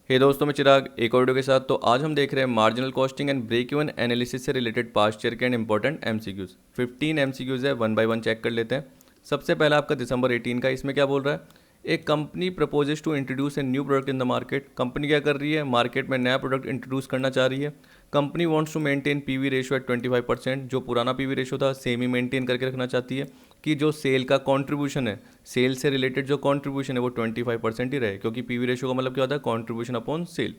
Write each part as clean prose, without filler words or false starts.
हे दोस्तों, मैं चिराग एक और वीडियो के साथ। तो आज हम देख रहे हैं marginal costing and break even analysis से रिलेटेड पास्ट ईयर के एंड इंपॉर्टेंट एमसीक्यूज। 15 एमसीक्यूज है, वन बाय वन चेक कर लेते हैं। सबसे पहला आपका दिसंबर 18 का, इसमें क्या बोल रहा है? एक company proposes to introduce a new product in the market. Company क्या कर रही है? मार्केट में नया प्रोडक्ट इंट्रोड्यूस करना चाह रही है। Company wants to maintain PV ratio at 25%। जो पुराना पीवी रेशियो था सेम ही मेंटेन करके रखना चाहती है कि जो सेल का कंट्रीब्यूशन है, सेल से रिलेटेड जो कंट्रीब्यूशन है वो 25% ही रहे, क्योंकि पीवी रेशियो का मतलब क्या होता है? Contribution upon sale.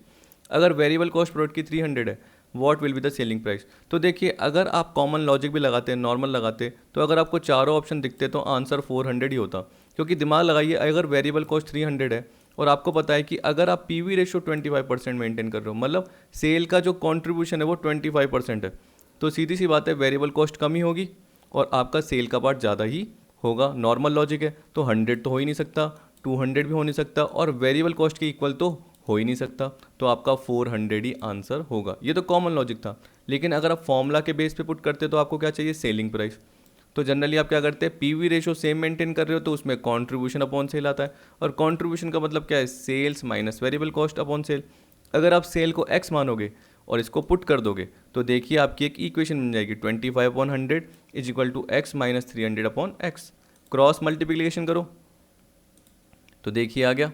अगर वेरिएबल कॉस्ट प्रोडक्ट की 300 है, what will be the selling price? तो देखिए, अगर आप कॉमन लॉजिक भी लगाते हैं, नॉर्मल लगाते, तो अगर आपको चारों ऑप्शन दिखते तो आंसर 400 ही होता। क्योंकि दिमाग लगाइए, अगर वेरिएबल कॉस्ट 300 है और आपको पता है कि अगर आप पीवी रेशियो 25% मेंटेन कर रहे हो, मतलब सेल का जो कॉन्ट्रीब्यूशन है वो 25% है, तो सीधी सी बात है वेरिएबल कॉस्ट कम ही होगी और आपका सेल का पार्ट ज़्यादा ही होगा। नॉर्मल लॉजिक है, तो 100 तो हो ही नहीं सकता, 200 भी हो नहीं सकता और वेरिएबल कॉस्ट के इक्वल तो हो ही नहीं सकता। तो आपका 400 ही आंसर होगा। ये तो कॉमन लॉजिक था। लेकिन अगर आप फॉर्मूला के बेस पे पुट करते तो आपको क्या चाहिए? Selling price. तो जनरली आप क्या करते हैं? पीवी रेशो सेम मेंटेन कर रहे हो तो उसमें कंट्रीब्यूशन अपॉन सेल आता है, और कंट्रीब्यूशन का मतलब क्या है? Sales minus variable cost upon sale. अगर आप सेल को एक्स मानोगे और इसको पुट कर दोगे तो देखिए आपकी एक इक्वेशन बन जाएगी, 25/100 is equal to x minus 300/एक्स। क्रॉस मल्टीप्लिकेशन करो तो देखिए आ गया,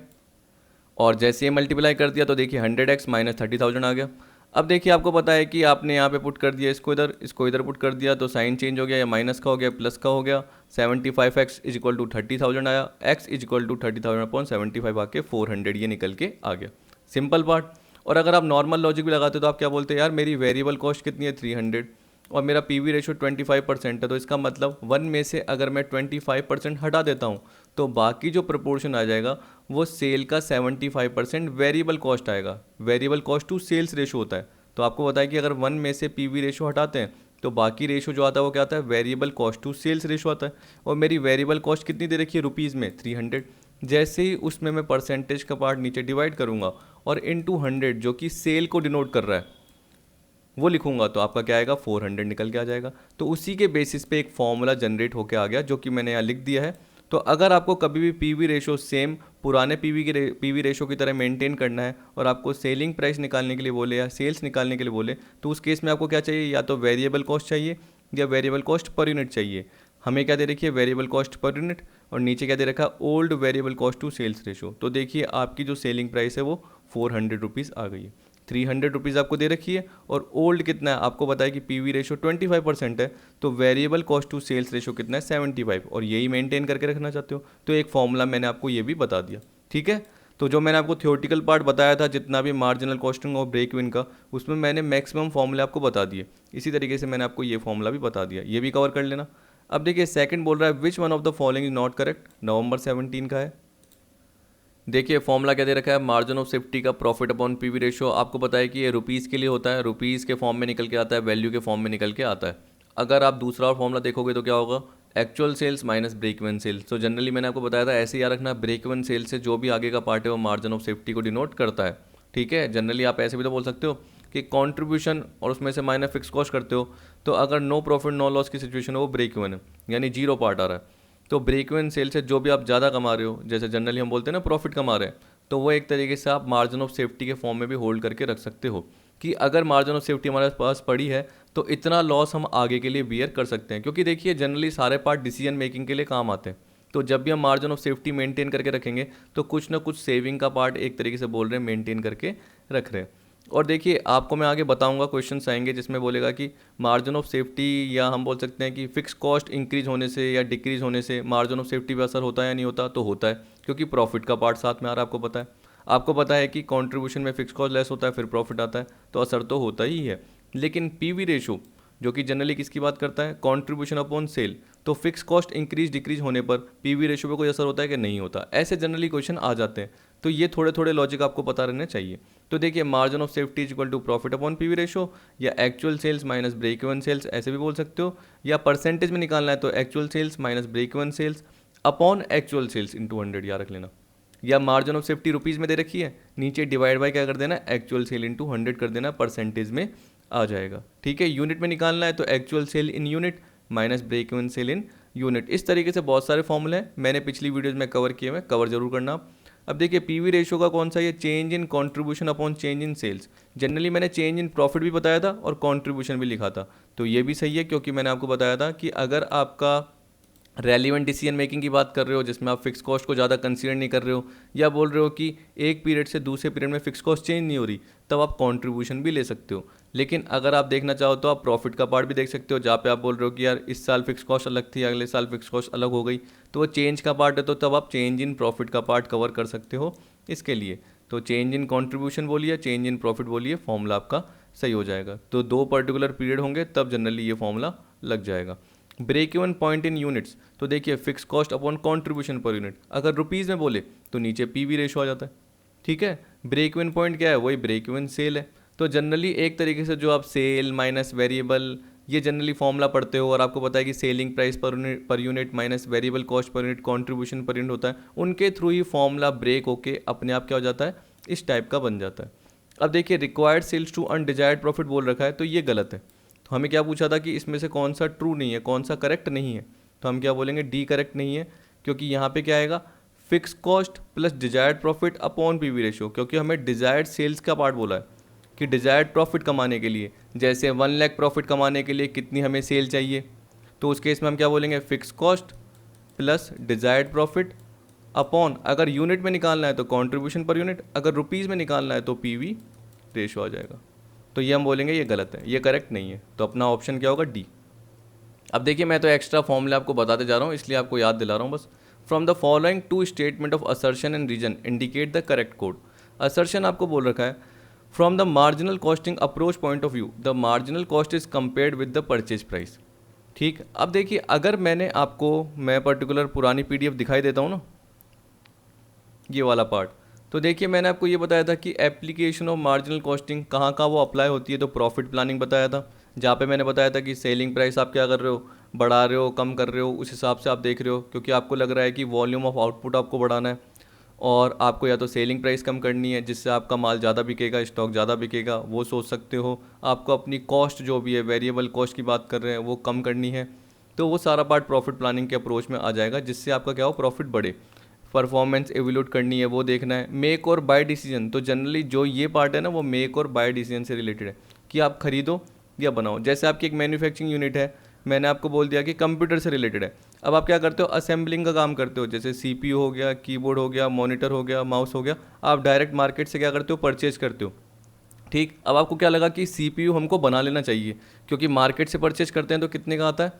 और जैसे ये मल्टीप्लाई कर दिया तो देखिए 100x माइनस 30,000 आ गया। अब देखिए आपको पता है कि आपने यहाँ पे पुट कर दिया, इसको इधर पुट कर दिया तो साइन चेंज हो गया, या माइनस का हो गया प्लस का हो गया। 75x इज इक्वल टू 30,000 आया, x इज इक्वल टू 30,000/75 आके 400 ये निकल के आ गया। Simple part. और अगर आप नॉर्मल लॉजिक भी लगाते तो आप क्या बोलते हैं? यार मेरी वेरिएबल कॉस्ट कितनी है? 300, और मेरा पीवी रेशियो 25% है, तो इसका मतलब 1 में से अगर मैं 25% हटा देता हूँ तो बाकी जो प्रपोर्शन आ जाएगा वो सेल का 75% वेरिएबल कॉस्ट आएगा। Variable cost to sales ratio होता है। तो आपको पता है कि अगर 1 में से पीवी रेशो हटाते हैं तो बाकी रेशो जो आता है वो क्या आता है? Variable cost to sales ratio आता है। और मेरी वेरिएबल कॉस्ट कितनी दे रखी है रुपीज़ में? 300। जैसे ही उसमें मैं परसेंटेज का पार्ट नीचे डिवाइड करूँगा और इनटू 100 जो कि सेल को डिनोट कर रहा है वो लिखूंगा तो आपका क्या आएगा? 400 निकल के आ जाएगा। तो उसी के बेसिस पे एक फॉर्मूला जनरेट होके आ गया जो कि मैंने यहाँ लिख दिया है। तो अगर आपको कभी भी पीवी रेशो सेम पुराने पीवी रेशो की तरह मेंटेन करना है और आपको सेलिंग प्राइस निकालने के लिए बोले या सेल्स निकालने के लिए बोले, तो उस केस में आपको क्या चाहिए? या तो वेरिएबल कॉस्ट चाहिए या वेरिएबल कॉस्ट पर यूनिट चाहिए। हमें क्या दे रखी है? वेरिएबल कॉस्ट पर यूनिट, और नीचे क्या दे रखा है? Old variable cost to sales ratio. तो देखिए आपकी जो सेलिंग प्राइस है वो 400 रुपीज़ आ गई है। 300 रुपीज़ आपको दे रखी है, और ओल्ड कितना है? आपको बताया कि पीवी रेशो 25% है, तो variable cost to sales ratio कितना है? 75, और यही मेंटेन करके रखना चाहते हो तो एक फॉर्मूला मैंने आपको ये भी बता दिया। ठीक है, तो जो मैंने आपको थियोरटिकल पार्ट बताया था जितना भी मार्जिनल कॉस्टिंग और ब्रेक इवन का, उसमें मैंने मैक्सिमम फॉर्मूले आपको बता दिए। इसी तरीके से मैंने आपको ये फॉर्मूला भी बता दिया, ये भी कवर कर लेना। अब देखिए सेकंड बोल रहा है which one of the following is not correct. नवंबर 17 का है। देखिए फॉर्मूला क्या दे रखा है? मार्जिन ऑफ सेफ्टी का प्रॉफिट अपॉन पीवी रेशियो। आपको पता है कि ये रुपीज़ के लिए होता है, रुपीज़ के फॉर्म में निकल के आता है, वैल्यू के फॉर्म में निकल के आता है। अगर आप दूसरा और फॉर्मूला देखोगे तो क्या होगा? Actual sales minus break even sales. तो जनरली मैंने आपको बताया था ऐसे याद रखना, ब्रेक इवन सेल्स से जो भी आगे का पार्ट है वो मार्जिन ऑफ सेफ्टी को डिनोट करता है। ठीक है, जनरली आप ऐसे भी तो बोल सकते हो कि कंट्रीब्यूशन और उसमें से माइनस फिक्स कॉस्ट करते हो, तो अगर नो प्रॉफिट नो लॉस की सिचुएशन है वो ब्रेक इवन है, यानी जीरो पार्ट आ रहा है। तो ब्रेक इवन सेल से जो भी आप ज़्यादा कमा रहे हो, जैसे जनरली हम बोलते हैं ना प्रॉफिट कमा रहे हैं, तो वो एक तरीके से आप मार्जिन ऑफ सेफ्टी के फॉर्म में भी होल्ड करके रख सकते हो कि अगर मार्जिन ऑफ सेफ्टी हमारे पास पड़ी है तो इतना लॉस हम आगे के लिए बियर कर सकते हैं। क्योंकि देखिए जनरली सारे पार्ट डिसीजन मेकिंग के लिए काम आते हैं, तो जब भी हम मार्जिन ऑफ सेफ्टी मेंटेन करके रखेंगे तो कुछ ना कुछ सेविंग का पार्ट एक तरीके से बोल रहे हैं मेंटेन करके रख रहे हैं। और देखिए आपको मैं आगे बताऊंगा, क्वेश्चंस आएंगे जिसमें बोलेगा कि मार्जिन ऑफ सेफ्टी, या हम बोल सकते हैं कि फिक्स कॉस्ट इंक्रीज होने से या डिक्रीज होने से मार्जिन ऑफ सेफ्टी पे असर होता है या नहीं होता? तो होता है, क्योंकि प्रॉफिट का पार्ट साथ में आ रहा है। आपको पता है कि कंट्रीब्यूशन में फिक्स कॉस्ट लेस होता है फिर प्रॉफिट आता है, तो असर तो होता ही है। लेकिन पीवी रेशो जो कि जनरली किसकी बात करता है? Contribution upon sale. तो फिक्स कॉस्ट इंक्रीज डिक्रीज होने पर पीवी रेशो पे कोई असर होता है कि नहीं होता? ऐसे जनरली क्वेश्चन आ जाते हैं, तो ये थोड़े थोड़े लॉजिक आपको पता रहने चाहिए। तो देखिए margin of safety is equal to profit upon PV ratio, या actual sales minus break even sales, ऐसे भी बोल सकते हो। या परसेंटेज में निकालना है तो actual sales minus break even sales upon actual sales into 100 याद रख लेना। या मार्जिन ऑफ सेफ्टी रुपीज़ में दे रखी है, नीचे डिवाइड बाय क्या कर देना? एक्चुअल सेल इंटू 100 कर देना, परसेंटेज में आ जाएगा। ठीक है, यूनिट में निकालना है तो actual sale in unit minus break even sale in unit. इस तरीके से बहुत सारे फॉर्मूले हैं, मैंने पिछली वीडियोज़ में कवर किए हुए, कवर जरूर करना आप। अब देखिए पीवी रेशियो का कौन सा, ये change in contribution upon change in sales. Generally मैंने चेंज इन प्रॉफिट भी बताया था और कंट्रीब्यूशन भी लिखा था, तो ये भी सही है क्योंकि मैंने आपको बताया था कि अगर आपका रेलिवेंट डिसीजन मेकिंग की बात कर रहे हो जिसमें आप फिक्स कॉस्ट को ज़्यादा कंसीडर नहीं कर रहे हो, या बोल रहे हो कि एक पीरियड से दूसरे पीरियड में फिक्स कॉस्ट चेंज नहीं हो रही, तब आप कंट्रीब्यूशन भी ले सकते हो। लेकिन अगर आप देखना चाहो तो आप प्रॉफिट का पार्ट भी देख सकते हो, जहाँ पे आप बोल रहे हो कि यार इस साल फिक्स कॉस्ट अलग थी, अगले साल फिक्स कॉस्ट अलग हो गई, तो वो चेंज का पार्ट है, तो तब आप चेंज इन प्रॉफिट का पार्ट कवर कर सकते हो इसके लिए। तो चेंज इन कॉन्ट्रीब्यूशन बोलिए, चेंज इन प्रॉफिट बोलिए, फॉर्मूला आपका सही हो जाएगा। तो दो पर्टिकुलर पीरियड होंगे तब जनरली ये फॉर्मूला लग जाएगा। Break even point in units, तो देखिए fix cost upon contribution per unit, अगर रुपीज़ में बोले तो नीचे पीवी रेशो आ जाता है, ठीक है। ब्रेक इवन पॉइंट क्या है, वही ब्रेक इवन सेल है। तो जनरली एक तरीके से जो आप सेल माइनस वेरिएबल, ये जनरली फॉर्मूला पढ़ते हो और आपको पता है कि selling price per unit minus variable cost per unit contribution per unit होता है, उनके थ्रू ही फॉर्मूला ब्रेक होके अपने आप क्या हो जाता है, इस टाइप का बन जाता है। अब देखिए required sales to undesired profit बोल रखा है, तो ये गलत है। तो हमें क्या पूछा था कि इसमें से कौन सा ट्रू नहीं है, कौन सा करेक्ट नहीं है, तो हम क्या बोलेंगे, डी करेक्ट नहीं है, क्योंकि यहाँ पे क्या आएगा, fix cost plus desired profit upon PV ratio, क्योंकि हमें डिजायर्ड सेल्स का पार्ट बोला है कि डिजायर्ड प्रॉफिट कमाने के लिए, जैसे 1 लाख प्रॉफिट कमाने के लिए कितनी हमें सेल चाहिए, तो उस केस में हम क्या बोलेंगे, fix cost plus desired profit upon, अगर यूनिट में निकालना है तो कंट्रीब्यूशन पर यूनिट, अगर रुपीज़ में निकालना है तो पीवी रेशियो आ जाएगा। तो ये हम बोलेंगे ये गलत है, ये करेक्ट नहीं है, तो अपना ऑप्शन क्या होगा, डी। अब देखिए मैं तो एक्स्ट्रा फॉर्मूले आपको बताते जा रहा हूँ, इसलिए आपको याद दिला रहा हूँ बस। From the following two statement of assertion and reason indicate the correct code. Assertion आपको बोल रखा है, from the marginal costing approach point of view the marginal cost is compared with the purchase price. ठीक, अब देखिए अगर मैंने आपको, मैं पर्टिकुलर पुरानी पीडीएफ दिखाई देता हूँ ना, ये वाला पार्ट, तो देखिए मैंने आपको ये बताया था कि एप्लीकेशन ऑफ मार्जिनल कॉस्टिंग कहाँ कहाँ वो अप्लाई होती है, तो प्रॉफिट प्लानिंग बताया था, जहाँ पे मैंने बताया था कि सेलिंग प्राइस आप क्या कर रहे हो, बढ़ा रहे हो कम कर रहे हो, उस हिसाब से आप देख रहे हो, क्योंकि आपको लग रहा है कि वॉल्यूम ऑफ आउटपुट आपको बढ़ाना है और आपको या तो सेलिंग प्राइस कम करनी है जिससे आपका माल ज़्यादा बिकेगा, स्टॉक ज़्यादा बिकेगा, वो सोच सकते हो। आपको अपनी कॉस्ट जो भी है, वेरिएबल कॉस्ट की बात कर रहे हैं, वो कम करनी है, तो वो सारा पार्ट प्रॉफिट प्लानिंग के अप्रोच में आ जाएगा, जिससे आपका क्या हो, प्रॉफिट बढ़े। परफॉर्मेंस एवेल्यूट करनी है, वो देखना है। मेक और बाय डिसीजन, तो जनरली जो ये पार्ट है ना, वो मेक और बाय डिसीजन से रिलेटेड है कि आप खरीदो या बनाओ। जैसे आपकी एक मैन्युफैक्चरिंग यूनिट है, मैंने आपको बोल दिया कि कंप्यूटर से रिलेटेड है, अब आप क्या करते हो, असेंबलिंग का काम करते हो, जैसे सीपीयू हो गया, कीबोर्ड हो गया, मॉनिटर हो गया, माउस हो गया, आप डायरेक्ट मार्केट से क्या करते हो, परचेज करते हो। ठीक, अब आपको क्या लगा कि सीपीयू हमको बना लेना चाहिए, क्योंकि मार्केट से परचेज करते हैं तो कितने का आता है,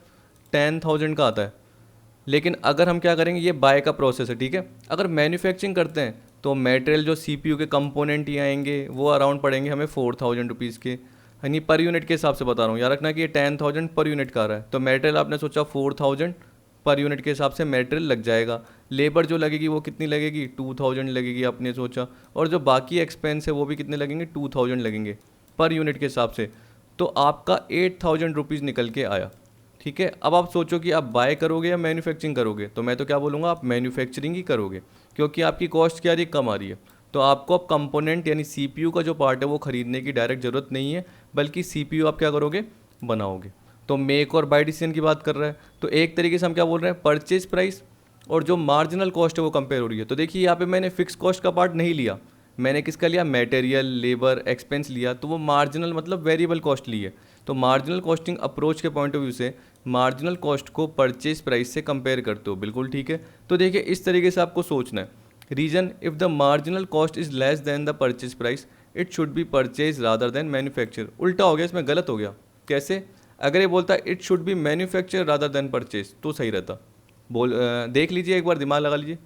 10,000 का आता है। लेकिन अगर हम क्या करेंगे, ये बाय का प्रोसेस है, ठीक है। अगर मैन्युफैक्चरिंग करते हैं तो मटेरियल जो सीपीयू के कंपोनेंट ही आएंगे, वो अराउंड पड़ेंगे हमें 4,000 रुपीज़ के, यानी पर यूनिट के हिसाब से बता रहा हूँ, याद रखना कि ये 10,000 पर यूनिट का आ रहा है, तो मटेरियल आपने सोचा 4,000 पर यूनिट के हिसाब से मटेरियल लग जाएगा। लेबर जो लगेगी वो कितनी लगेगी, 2,000 लगेगी आपने सोचा, और जो बाकी एक्सपेंस है वो भी कितने लगेंगे, 2,000 लगेंगे पर यूनिट के हिसाब से, तो आपका 8,000 रुपीज़ निकल के आया। ठीक है, अब आप सोचो कि आप बाय करोगे या मैन्युफैक्चरिंग करोगे, तो मैं तो क्या बोलूँगा, आप मैन्युफैक्चरिंग ही करोगे, क्योंकि आपकी कॉस्ट क्या आ रही है, कम आ रही है। तो आपको अब कंपोनेंट यानी सीपीयू का जो पार्ट है वो खरीदने की डायरेक्ट ज़रूरत नहीं है, बल्कि सीपीयू आप क्या करोगे, बनाओगे। तो मेक और बाय डिसीजन की बात कर रहा है, तो एक तरीके से हम क्या बोल रहे हैं, परचेज प्राइस और जो मार्जिनल कॉस्ट है वो कंपेयर हो रही है। तो देखिए यहाँ पे मैंने फिक्स कॉस्ट का पार्ट नहीं लिया, मैंने किसका लिया, मटेरियल, लेबर, एक्सपेंस लिया, तो वो मार्जिनल मतलब वेरिएबल कॉस्ट ली है। तो मार्जिनल कॉस्टिंग अप्रोच के पॉइंट ऑफ व्यू से मार्जिनल कॉस्ट को परचेज प्राइस से कंपेयर करते हो, बिल्कुल ठीक है। तो देखिए इस तरीके से आपको सोचना है, reason if the marginal cost is less than the purchase price it should be purchase rather than manufacture. उल्टा हो गया, इसमें गलत हो गया। कैसे, अगर ये बोलता it should B manufacture rather than purchase तो सही रहता। देख लीजिए, एक बार दिमाग लगा लीजिए।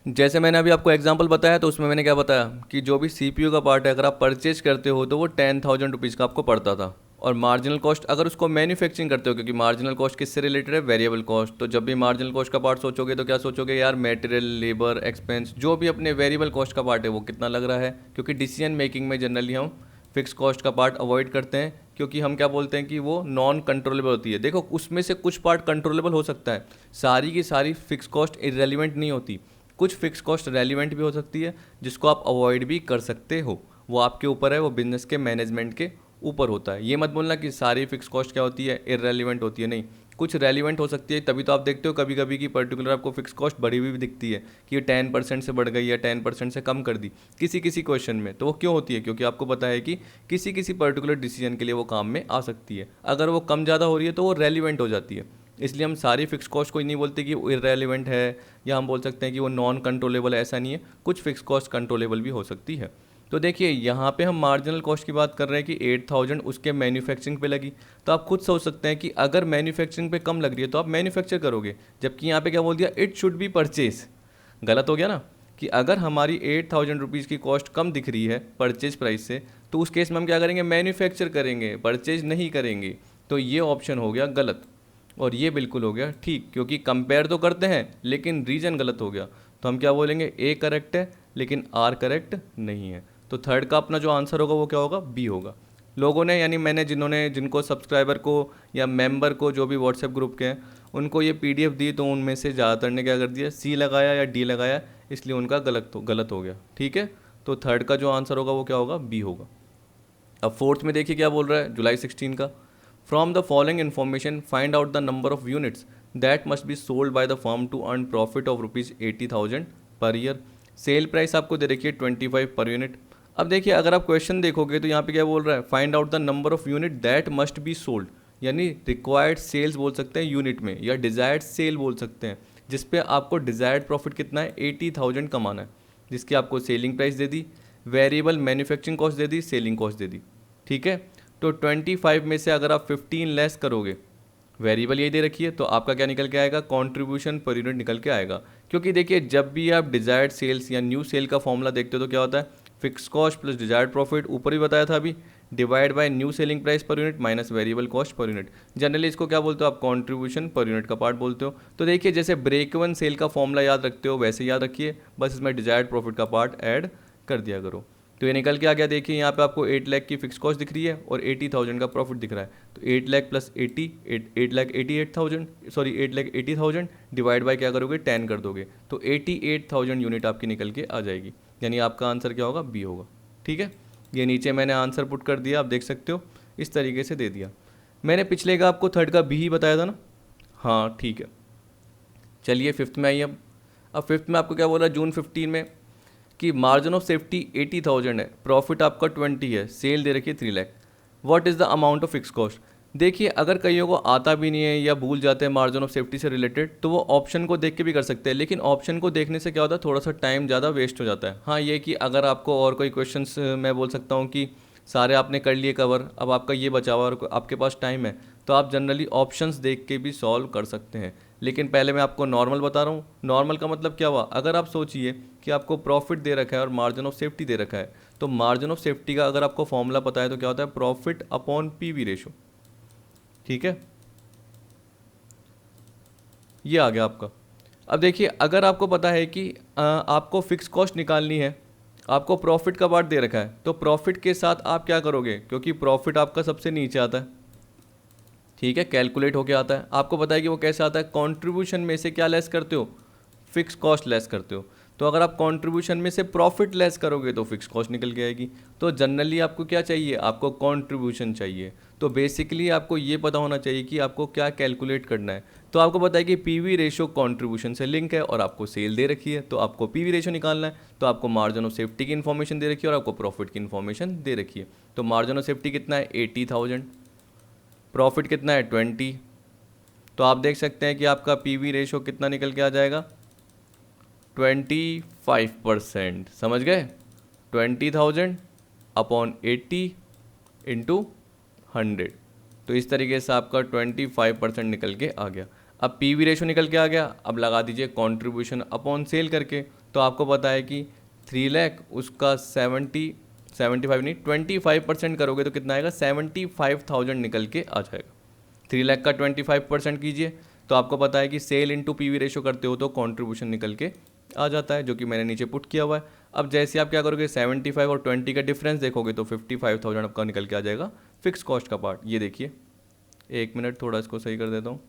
जैसे मैंने अभी आपको एग्जांपल बताया, तो उसमें मैंने क्या बताया कि जो भी सीपीयू का पार्ट है अगर आप परचेज करते हो तो वो 10,000 रुपीज़ का आपको पड़ता था, और मार्जिनल कॉस्ट अगर उसको मैन्युफैक्चरिंग करते हो, क्योंकि मार्जिनल कॉस्ट किससे रिलेटेड है, वेरिएबल कॉस्ट, तो जब भी मार्जिनल कॉस्ट का पार्ट सोचोगे तो क्या सोचोगे, यार मटेरियल, लेबर, एक्सपेंस, जो भी अपने वेरिएबल कॉस्ट का पार्ट है वो कितना लग रहा है, क्योंकि डिसीजन मेकिंग में जनरली हम फिक्स कॉस्ट का पार्ट अवॉइड करते हैं, क्योंकि हम क्या बोलते हैं कि वो नॉन कंट्रोलेबल होती है। देखो उसमें से कुछ पार्ट कंट्रोलेबल हो सकता है, सारी की सारी फिक्स कॉस्ट इरेलीवेंट नहीं होती, कुछ फिक्स कॉस्ट रेलिवेंट भी हो सकती है जिसको आप अवॉइड भी कर सकते हो, वो आपके ऊपर है, वो बिजनेस के मैनेजमेंट के ऊपर होता है। ये मत बोलना कि सारी फिक्स कॉस्ट क्या होती है, इररेलीवेंट होती है, नहीं, कुछ रेलिवेंट हो सकती है, तभी तो आप देखते हो कभी कभी कि पर्टिकुलर आपको फिक्स कॉस्ट बढ़ी हुई भी दिखती है कि ये 10% से बढ़ गई या 10% से कम कर दी किसी किसी क्वेश्चन में। तो वो क्यों होती है? क्योंकि आपको पता है कि किसी किसी पर्टिकुलर डिसीजन के लिए वो काम में आ सकती है। अगर वो कम ज़्यादा हो रही है तो वो रेलिवेंट हो जाती है। इसलिए हम सारी फिक्स कॉस्ट को नहीं बोलते कि वो इरेलीवेंट है, या हम बोल सकते हैं कि वो नॉन कंट्रोलेबल है, ऐसा नहीं है। कुछ फिक्स कॉस्ट कंट्रोलेबल भी हो सकती है। तो देखिए यहाँ पे हम मार्जिनल कॉस्ट की बात कर रहे हैं कि 8000 उसके मैन्युफैक्चरिंग पे लगी। तो आप खुद सोच सकते हैं कि अगर मैन्युफैक्चरिंग पे कम लग रही है तो आप मैन्युफैक्चर करोगे, जबकि यहाँ पे क्या बोल दिया, इट शुड बी परचेज। गलत हो गया ना, कि अगर हमारी 8000 रुपीज़ की कॉस्ट कम दिख रही है परचेज प्राइस से, तो उस केस में हम क्या करेंगे, मैन्युफैक्चर करेंगे, परचेज नहीं करेंगे। तो ये ऑप्शन हो गया गलत और ये बिल्कुल हो गया ठीक, क्योंकि कंपेयर तो करते हैं लेकिन रीजन गलत हो गया। तो हम क्या बोलेंगे, ए करेक्ट है लेकिन आर करेक्ट नहीं है। तो थर्ड का अपना जो आंसर होगा वो क्या होगा, बी होगा। लोगों ने, यानी मैंने जिनको सब्सक्राइबर को या मेंबर को जो भी व्हाट्सएप ग्रुप के हैं उनको ये पीडीएफ दी, तो उनमें से ज़्यादातर ने क्या कर दिया, सी लगाया या डी लगाया, इसलिए उनका गलत हो गया। ठीक है, तो थर्ड का जो आंसर होगा वो क्या होगा, बी होगा। अब फोर्थ में देखिए क्या बोल रहा है, जुलाई 16 का, from the following information find out the number of units that must be sold by the firm to earn profit of ₹80,000 per year. Sale price आपको दे रखी है 25 पर यूनिट। अब देखिए अगर आप क्वेश्चन देखोगे तो यहाँ पे क्या बोल रहा है, find out the number of unit that must be sold, यानी रिक्वायर्ड सेल्स बोल सकते हैं यूनिट में, या डिजायर्ड सेल बोल सकते हैं, जिसपे आपको डिजायर्ड प्रॉफिट कितना है, 80,000 कमाना है, जिसकी आपको सेलिंग प्राइस दे दी, वेरिएबल मैन्युफैक्चरिंग कॉस्ट दे दी, सेलिंग कॉस्ट दे दी। ठीक है, तो 25 में से अगर आप 15 लेस करोगे, वेरिएबल यही दे रखी है, तो आपका क्या निकल के आएगा, कंट्रीब्यूशन पर यूनिट निकल के आएगा। क्योंकि देखिए जब भी आप डिजायर्ड सेल्स या न्यू सेल का फॉर्मूला देखते हो तो क्या होता है, fix cost plus desired profit, ऊपर ही बताया था अभी, divide by new selling price per unit minus variable cost per unit. Generally इसको क्या बोलते हो आप, कंट्रीब्यूशन पर यूनिट का पार्ट बोलते हो। तो देखिए जैसे ब्रेक इवन सेल का फॉर्मूला याद रखते हो वैसे याद रखिए, बस इसमें डिजायर्ड प्रॉफिट का पार्ट ऐड कर दिया करो। तो ये निकल के आ गया। देखिए यहाँ पे आपको 8 लाख की फिक्स कॉस्ट दिख रही है और 80,000 का प्रॉफिट दिख रहा है। तो 8 lakh plus 8,88,000, sorry 8,80,000 divide by क्या करोगे, 10 कर दोगे, तो 88,000 यूनिट आपकी निकल के आ जाएगी। यानी आपका आंसर क्या होगा, बी होगा। ठीक है, ये नीचे मैंने आंसर पुट कर दिया, आप देख सकते हो, इस तरीके से दे दिया। मैंने पिछले का आपको थर्ड का बी ही बताया था ना, हाँ ठीक है। चलिए फिफ्थ में आइए। अब फिफ्थ में आपको क्या बोला, जून 15 में कि मार्जिन ऑफ सेफ्टी 80,000 है, प्रॉफिट आपका 20 है, सेल दे रखी है 3 lakh, what is the amount of fix cost. देखिए अगर कईयों को आता भी नहीं है या भूल जाते हैं मार्जिन ऑफ सेफ्टी से रिलेटेड, तो वो ऑप्शन को देख के भी कर सकते हैं, लेकिन ऑप्शन को देखने से क्या होता है, थोड़ा सा टाइम ज़्यादा वेस्ट हो जाता है। हाँ ये कि अगर आपको और कोई क्वेश्चंस मैं बोल सकता हूँ कि सारे आपने कर लिए कवर, अब आपका ये बचा हुआ और आपके पास टाइम है, तो आप जनरली ऑप्शंस देख के भी सॉल्व कर सकते हैं। लेकिन पहले मैं आपको नॉर्मल बता रहा हूँ। नॉर्मल का मतलब क्या हुआ, अगर आप सोचिए कि आपको प्रॉफिट दे रखा है और मार्जिन ऑफ सेफ्टी दे रखा है, तो मार्जिन ऑफ सेफ्टी का अगर आपको फॉर्मूला पता है तो क्या होता है, प्रॉफिट अपॉन पीवी रेशो। ठीक है, ये आ गया आपका। अब देखिए अगर आपको पता है कि आपको फिक्स कॉस्ट निकालनी है, आपको प्रॉफिट का पार्ट दे रखा है, तो प्रॉफिट के साथ आप क्या करोगे, क्योंकि प्रॉफिट आपका सबसे नीचे आता है, ठीक है, कैलकुलेट होके आता है। आपको पता है कि वो कैसे आता है, कंट्रीब्यूशन में से क्या लेस करते हो, फिक्स कॉस्ट लेस करते हो। तो अगर आप कंट्रीब्यूशन में से प्रॉफिट लेस करोगे तो फिक्स कॉस्ट निकल के आएगी। तो जनरली आपको क्या चाहिए, आपको कंट्रीब्यूशन चाहिए। तो बेसिकली आपको ये पता होना चाहिए कि आपको क्या कैलकुलेट करना है। तो आपको पता है कि पीवी रेशो कंट्रीब्यूशन से लिंक है और आपको सेल दे रखी है, तो आपको पीवी रेशो निकालना है। तो आपको मार्जिन ऑफ सेफ्टी की इन्फॉर्मेशन दे रखी है और आपको प्रॉफिट की इन्फॉर्मेशन दे रखी है। तो मार्जिन ऑफ सेफ्टी कितना है, 80,000, प्रॉफिट कितना है, 20। तो आप देख सकते हैं कि आपका पीवी रेशो कितना निकल के आ जाएगा, 25%। समझ गए, 20,000 अपॉन 80 इंटू 100। तो इस तरीके से आपका 25% निकल के आ गया। अब पीवी रेशो निकल के आ गया, अब लगा दीजिए कंट्रीब्यूशन अपॉन सेल करके। तो आपको पता है कि 3 लाख उसका 75 नहीं 25% करोगे तो कितना आएगा, 75,000 निकल के आ जाएगा। 3 लाख का 25% कीजिए तो आपको पता है कि सेल इंटू पीवी रेशो करते हो तो कंट्रीब्यूशन निकल के आ जाता है, जो कि मैंने नीचे पुट किया हुआ है। अब जैसे आप क्या करोगे, 75 और 20 का डिफरेंस देखोगे तो 55,000 आपका निकल के आ जाएगा फिक्स कॉस्ट का पार्ट। ये देखिए, एक मिनट थोड़ा इसको सही कर देता हूँ।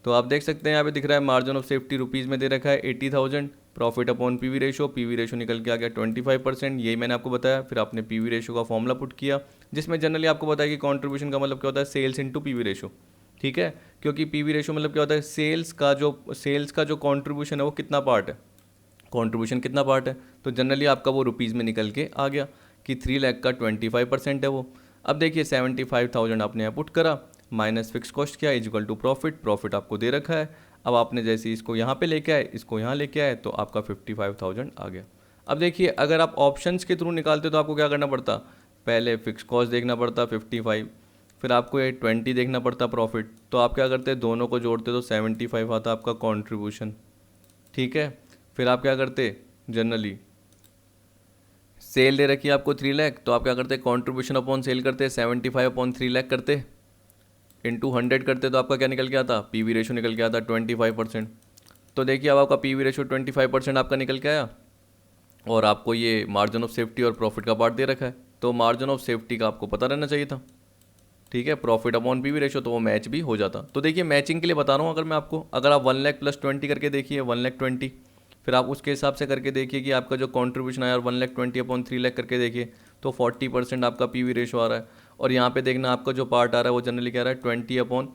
तो आप देख सकते हैं यहाँ पे दिख रहा है मार्जिन ऑफ सेफ्टी रुपीज़ में दे रखा है 80,000, प्रॉफिट अपॉन पीवी रेशो निकल के आ गया 25%, यही मैंने आपको बताया। फिर आपने पीवी रेशो का फॉर्मूला पुट किया, जिसमें जनरली आपको पता है कि कंट्रीब्यूशन का मतलब क्या होता है, सेल्स इंटू पीवी रेशो। ठीक है, क्योंकि पीवी रेशो मतलब क्या होता है, सेल्स का जो कंट्रीब्यूशन है वो कितना पार्ट है, कंट्रीब्यूशन कितना पार्ट है, तो जनरली आपका वो रुपीज़ में निकल के आ गया कि 3 लाख का 25% है वो। अब देखिए 75,000 आपने यहाँ पुट करा, माइनस फिक्स कॉस्ट क्या is equal to profit, profit आपको दे रखा है। अब आपने जैसे इसको यहाँ पे लेके आए, इसको यहाँ लेके आए, तो आपका 55,000 आ गया। अब देखिए अगर आप ऑप्शंस के थ्रू निकालते तो आपको क्या करना पड़ता, पहले फिक्स कॉस्ट देखना पड़ता 55, फिर आपको ये 20 देखना पड़ता प्रॉफिट, तो आप क्या करते दोनों को जोड़ते तो 75 आता आपका कॉन्ट्रीब्यूशन। ठीक है, फिर आप क्या करते, जनरली सेल दे रखी है आपको 3 लाख, तो आप क्या करते कॉन्ट्रीब्यूशन अपॉन सेल करते 75 अपॉन 3 लाख करते, इंटू 100 करते, तो आपका क्या निकल के आता, पीवी रेशो निकल के आता 25%। तो देखिए अब आपका पीवी रेशो 25% आपका निकल के आया, और आपको ये मार्जिन ऑफ सेफ्टी और प्रॉफिट का पार्ट दे रखा है, तो मार्जिन ऑफ सेफ्टी का आपको पता रहना चाहिए था। ठीक है, प्रॉफिट अपॉन पीवी रेशो, तो वो मैच भी हो जाता। तो देखिए मैचिंग के लिए बता रहा हूँ, अगर मैं आपको, अगर आप 1 लाख प्लस 20 करके देखिए 1 लाख 20, फिर आप उसके हिसाब से करके देखिए कि आपका जो कंट्रीब्यूशन आया, और 1 लाख 20 अपॉन 3 लाख करके देखिए तो 40% आपका पीवी रेशो आ रहा है। और यहाँ पे देखना आपका जो पार्ट आ रहा है वो जनरली क्या आ रहा है 20 अपॉन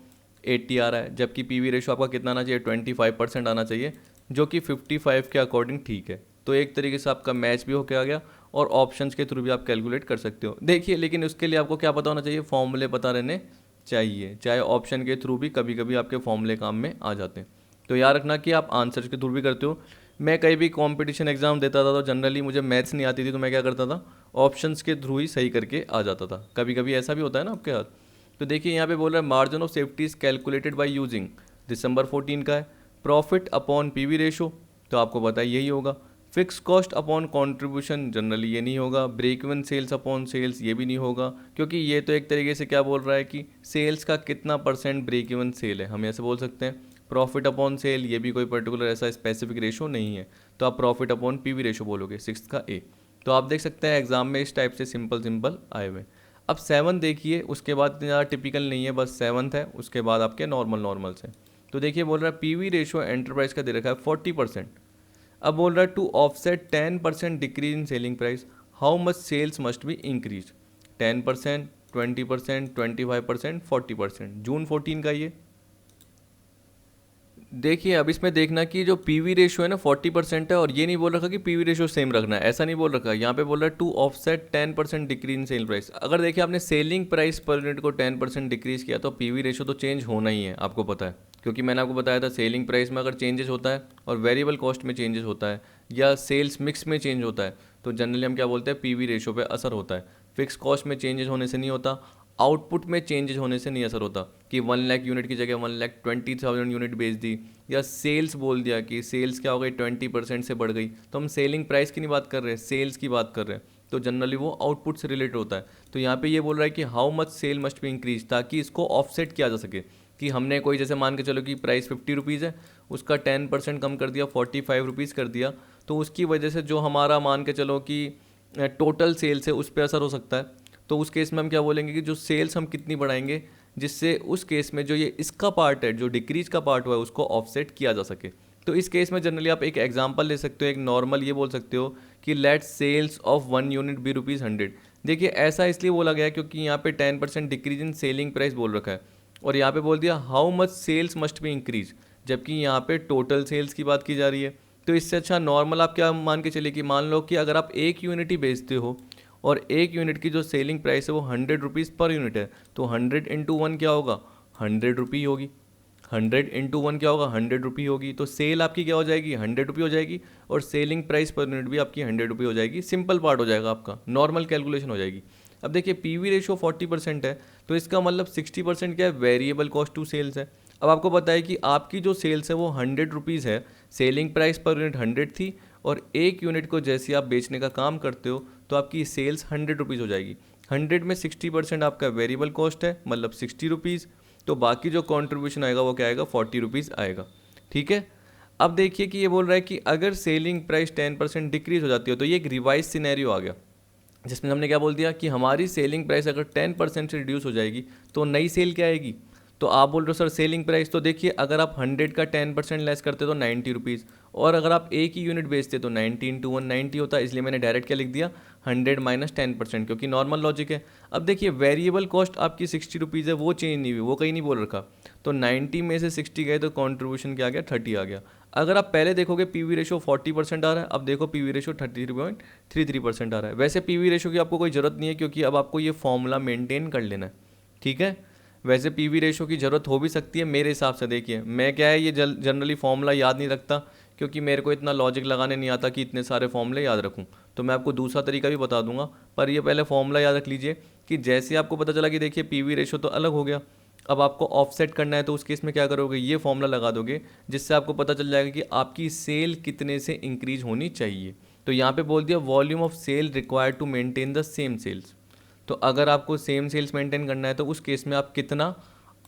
80 आ रहा है, जबकि पीवी रेशो आपका कितना आना चाहिए 25% आना चाहिए, जो कि 55 के अकॉर्डिंग ठीक है। तो एक तरीके से आपका मैच भी होके आ गया, और ऑप्शंस के थ्रू भी आप कैलकुलेट कर सकते हो। देखिए लेकिन उसके लिए आपको क्या पता होना चाहिए, फॉर्मूले पता रहने चाहिए, चाहे ऑप्शन के थ्रू भी कभी कभी आपके फॉर्मूले काम में आ जाते हैं। तो याद रखना कि आप आंसर्स के थ्रू भी करते हो। मैं कहीं भी कंपटीशन एग्जाम देता था तो जनरली मुझे मैथ्स नहीं आती थी, तो मैं क्या करता था ऑप्शंस के थ्रू ही सही करके आ जाता था। कभी कभी ऐसा भी होता है ना आपके साथ। तो देखिए यहाँ पे बोल रहा है margin of safety is calculated by using, दिसंबर 14 का है, प्रॉफिट अपॉन पीवी रेशो, तो आपको पता है यही होगा, fix cost upon contribution generally ये नहीं होगा, break even sales upon sales ये भी नहीं होगा, क्योंकि ये तो एक तरीके से क्या बोल रहा है कि सेल्स का कितना % ब्रेक इवन सेल है, हम ऐसे बोल सकते हैं। प्रॉफिट अपॉन सेल ये भी कोई पर्टिकुलर ऐसा स्पेसिफिक रेशो नहीं है, तो आप प्रॉफिट अपॉन पीवी रेशो बोलोगे, 6 का ए। तो आप देख सकते हैं एग्जाम में इस टाइप से सिंपल आए हुए। अब 7 देखिए, उसके बाद इतना ज़्यादा टिपिकल नहीं है, बस 7th है, उसके बाद आपके नॉर्मल से। तो देखिए बोल रहा है पीवी रेशो एंटरप्राइज का दे रखा है 40%। अब बोल रहा है to offset 10% decrease in selling price how much sales must be increase, 10%, 20%, 25%, 40%, जून 14 का ये। देखिए अब इसमें देखना कि जो पीवी रेशो है ना 40% है, और ये नहीं बोल रखा कि पीवी रेशो सेम रखना है, ऐसा नहीं बोल रखा। यहाँ पे बोल रहा है to offset 10% decrease in sale price. अगर देखिए आपने सेलिंग प्राइस पर यूनिट को 10% डिक्रीज किया तो पीवी रेशो तो चेंज होना ही है, आपको पता है, क्योंकि मैंने आपको बताया था सेलिंग प्राइस में अगर चेंजेस होता है और वेरिएबल कॉस्ट में चेंजेस होता है या सेल्स मिक्स में चेंज होता है तो जनरली हम क्या बोलते हैं पीवी रेशो पे असर होता है। फिक्स कॉस्ट में चेंजेस होने से नहीं होता, आउटपुट में चेंजेस होने से नहीं असर होता कि 1 लाख यूनिट की जगह 1,20,000 यूनिट बेच दी, या सेल्स बोल दिया कि सेल्स क्या हो गई 20% से बढ़ गई, तो हम सेलिंग प्राइस की नहीं बात कर रहे, सेल्स की बात कर रहे हैं। तो जनरली वो आउटपुट से रिलेटेड होता है। तो यहाँ पे ये बोल रहा है कि how much sale must be increase, ताकि इसको ऑफसेट किया जा सके कि हमने कोई जैसे मान के चलो कि प्राइस 50 रुपीज़ है, उसका 10% कम कर दिया 45 रुपीज़ कर दिया, तो उसकी वजह से जो हमारा मान के चलो कि टोटल सेल्स है उस पर असर हो सकता है। तो उस केस में हम क्या बोलेंगे कि जो सेल्स हम कितनी बढ़ाएंगे जिससे उस केस में जो ये इसका पार्ट है, जो डिक्रीज का पार्ट हुआ है, उसको ऑफसेट किया जा सके। तो इस केस में जनरली आप एक एग्जांपल ले सकते हो, एक नॉर्मल ये बोल सकते हो कि let sales of 1 unit be ₹100। देखिए ऐसा इसलिए बोला गया क्योंकि यहाँ पे 10% डिक्रीज इन सेलिंग प्राइस बोल रखा है, और यहाँ पे बोल दिया how much sales must be increase, जबकि यहाँ पे टोटल सेल्स की बात की जा रही है। तो इससे अच्छा नॉर्मल आप क्या मान के चलिए कि मान लो कि अगर आप एक यूनिट ही बेचते हो और एक यूनिट की जो सेलिंग प्राइस है वो 100 रुपीज़ पर यूनिट है, तो 100 इंटू 1 क्या होगा 100 रुपये होगी, 100 इंटू 1 क्या होगा 100 रुपये होगी। तो सेल आपकी क्या हो जाएगी 100 रुपये हो जाएगी, और सेलिंग प्राइस पर यूनिट भी आपकी 100 रुपये हो जाएगी। सिंपल पार्ट हो जाएगा आपका, नॉर्मल कैलकुलेशन हो जाएगी। अब देखिए पीवी रेशो 40% है, तो इसका मतलब 60% क्या है वेरिएबल कॉस्ट टू सेल्स है। अब आपको पता है कि आपकी जो सेल्स है वो 100 रुपीज़ है, सेलिंग प्राइस पर यूनिट 100 थी, और एक यूनिट को जैसे आप बेचने का काम करते हो तो आपकी सेल्स 100 रुपीज़ हो जाएगी। 100 में 60% आपका वेरिएबल कॉस्ट है, मतलब 60 रुपीज़, तो बाकी जो कंट्रीब्यूशन आएगा वो क्या आएगा 40 रुपीज़ आएगा। ठीक है, अब देखिए कि ये बोल रहा है कि अगर सेलिंग प्राइस 10% डिक्रीज हो जाती है, तो ये एक रिवाइज सिनेरियो आ गया जिसमें हमने क्या बोल दिया कि हमारी सेलिंग प्राइस अगर 10% से रिड्यूस हो जाएगी तो नई सेल क्या आएगी, तो आप बोल रहे हो सर सेलिंग प्राइस, तो देखिए अगर आप 100 का 10% लेस करते तो 90 रुपीज़, और अगर आप एक ही यूनिट बेचते तो 90 इंटू 190 होता, इसलिए मैंने डायरेक्ट क्या लिख दिया 100 माइनस 10%, क्योंकि नॉर्मल लॉजिक है। अब देखिए वेरिएबल कॉस्ट आपकी 60 रुपीज़ है, वो चेंज नहीं हुई, वो कहीं नहीं बोल रखा, तो 90 में से 60 गए तो कॉन्ट्रीब्यूशन क्या आ गया 30 आ गया। अगर आप पहले देखोगे पीवी रेशो 40% आ रहा है, अब देखो पीवी रेशो 33.33% आ रहा है। वैसे पीवी रेशो की आपको कोई ज़रूरत नहीं है, क्योंकि अब आपको ये फॉर्मूला मेंटेन कर लेना है, ठीक है। वैसे पीवी रेशो की ज़रूरत हो भी सकती है मेरे हिसाब से। देखिए मैं क्या है ये जनरली फॉर्मूला याद नहीं रखता, क्योंकि मेरे को इतना लॉजिक लगाने नहीं आता कि इतने सारे फॉर्मूले याद रखूं। तो मैं आपको दूसरा तरीका भी बता दूंगा, पर ये पहले फॉर्मूला याद रख लीजिए कि जैसे आपको पता चला कि देखिए पीवी रेशो तो अलग हो गया, अब आपको ऑफसेट करना है, तो उस केस में क्या करोगे, ये फॉर्मूला लगा दोगे, जिससे आपको पता चल जाएगा कि आपकी सेल कितने से इंक्रीज होनी चाहिए। तो यहाँ पे बोल दिया volume of sale required to maintain the same sales. तो अगर आपको सेम सेल्स मेंटेन करना है तो उस केस में आप कितना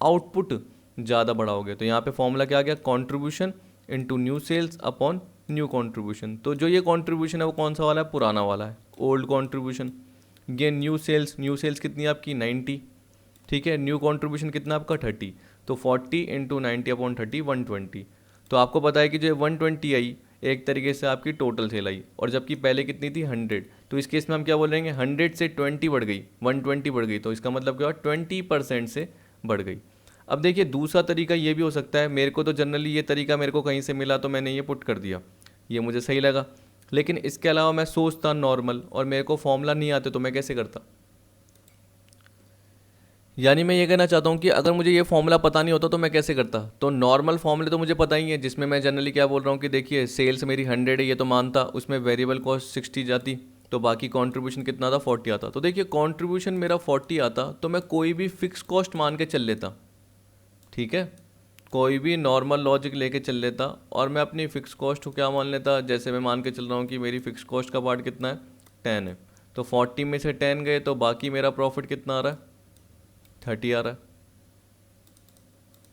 आउटपुट ज़्यादा बढ़ाओगे। तो यहाँ पे फॉर्मूला क्या आ गया, contribution into new sales upon new contribution. तो जो ये कॉन्ट्रीब्यूशन है वो कौन सा वाला है, पुराना वाला है, ओल्ड कॉन्ट्रीब्यूशन। ये न्यू सेल्स कितनी है आपकी 90, ठीक है। न्यू कॉन्ट्रीब्यूशन कितना आपका 30, तो 40 इंटू 90 अपॉन 30 120। तो आपको पता है कि जो 120 आई एक तरीके से आपकी टोटल सेल आई, और जबकि पहले कितनी थी 100, तो इस केस में हम क्या बोलेंगे 100 से 20 बढ़ गई, 120 बढ़ गई, तो इसका मतलब क्या हुआ 20% से बढ़ गई। अब देखिए दूसरा तरीका ये भी हो सकता है, मेरे को तो जनरली ये तरीका मेरे को कहीं से मिला तो मैंने ये पुट कर दिया, ये मुझे सही लगा, लेकिन इसके अलावा मैं सोचता नॉर्मल और मेरे को फॉर्मूला नहीं आते तो मैं कैसे करता। यानी मैं ये कहना चाहता हूँ कि अगर मुझे ये फॉर्मूला पता नहीं होता तो मैं कैसे करता। तो नॉर्मल फॉर्मूले तो मुझे पता ही है, जिसमें मैं जनरली क्या बोल रहा हूँ कि देखिए सेल्स मेरी 100 है ये तो मानता, उसमें वेरिएबल कॉस्ट 60 जाती, तो बाकी कंट्रीब्यूशन कितना था 40 आता। तो देखिए कंट्रीब्यूशन मेरा 40 आता तो मैं कोई भी फिक्स कॉस्ट मान के चल लेता, ठीक है, कोई भी नॉर्मल लॉजिक लेके चल लेता, और मैं अपनी फ़िक्स कॉस्ट को क्या मान लेता, जैसे मैं मान के चल रहा हूँ कि मेरी फ़िक्स कॉस्ट का पार्ट कितना है 10 है, तो 40 में से 10 गए तो बाकी मेरा प्रॉफिट कितना आ रहा है 30 आ रहा है,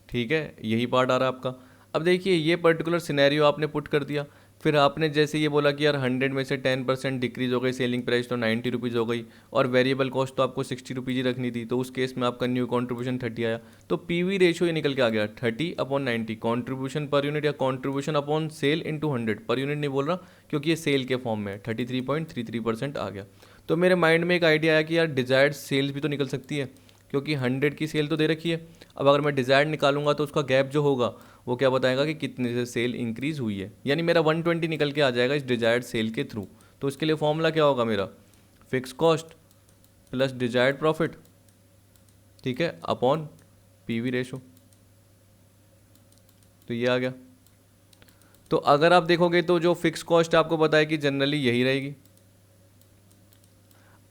ठीक है, यही पार्ट आ रहा है आपका। अब देखिए ये पर्टिकुलर सिनेरियो आपने पुट कर दिया, फिर आपने जैसे ये बोला कि यार 100 में से 10% डिक्रीज हो गई सेलिंग प्राइस तो 90 रुपीज़ हो गई, और वेरिएबल कॉस्ट तो आपको 60 रुपीज़ ही रखनी थी, तो उस केस में आपका न्यू कॉन्ट्रीब्यूशन 30 आया। तो पीवी रेशियो ये निकल के आ गया 30/90, कॉन्ट्रीब्यूशन पर यूनिट या contribution upon cell into 100, per unit नहीं बोल रहा क्योंकि ये सेल के फॉर्म में है, 33.33% आ गया। तो मेरे माइंड में एक आइडिया आया कि यार डिजायर्ड सेल्स भी तो निकल सकती है, क्योंकि 100 की सेल तो दे रखी है, अब अगर मैं डिजायर्ड निकालूंगा तो उसका गैप जो होगा वो क्या बताएगा कि कितने से सेल इंक्रीज हुई है, यानी मेरा 120 निकल के आ जाएगा इस डिजायर्ड सेल के थ्रू। तो इसके लिए फॉर्मूला क्या होगा मेरा, fix cost plus desired profit, ठीक है, अपॉन पीवी रेशो, तो ये आ गया। तो अगर आप देखोगे तो जो फिक्स कॉस्ट आपको पता है कि जनरली यही रहेगी।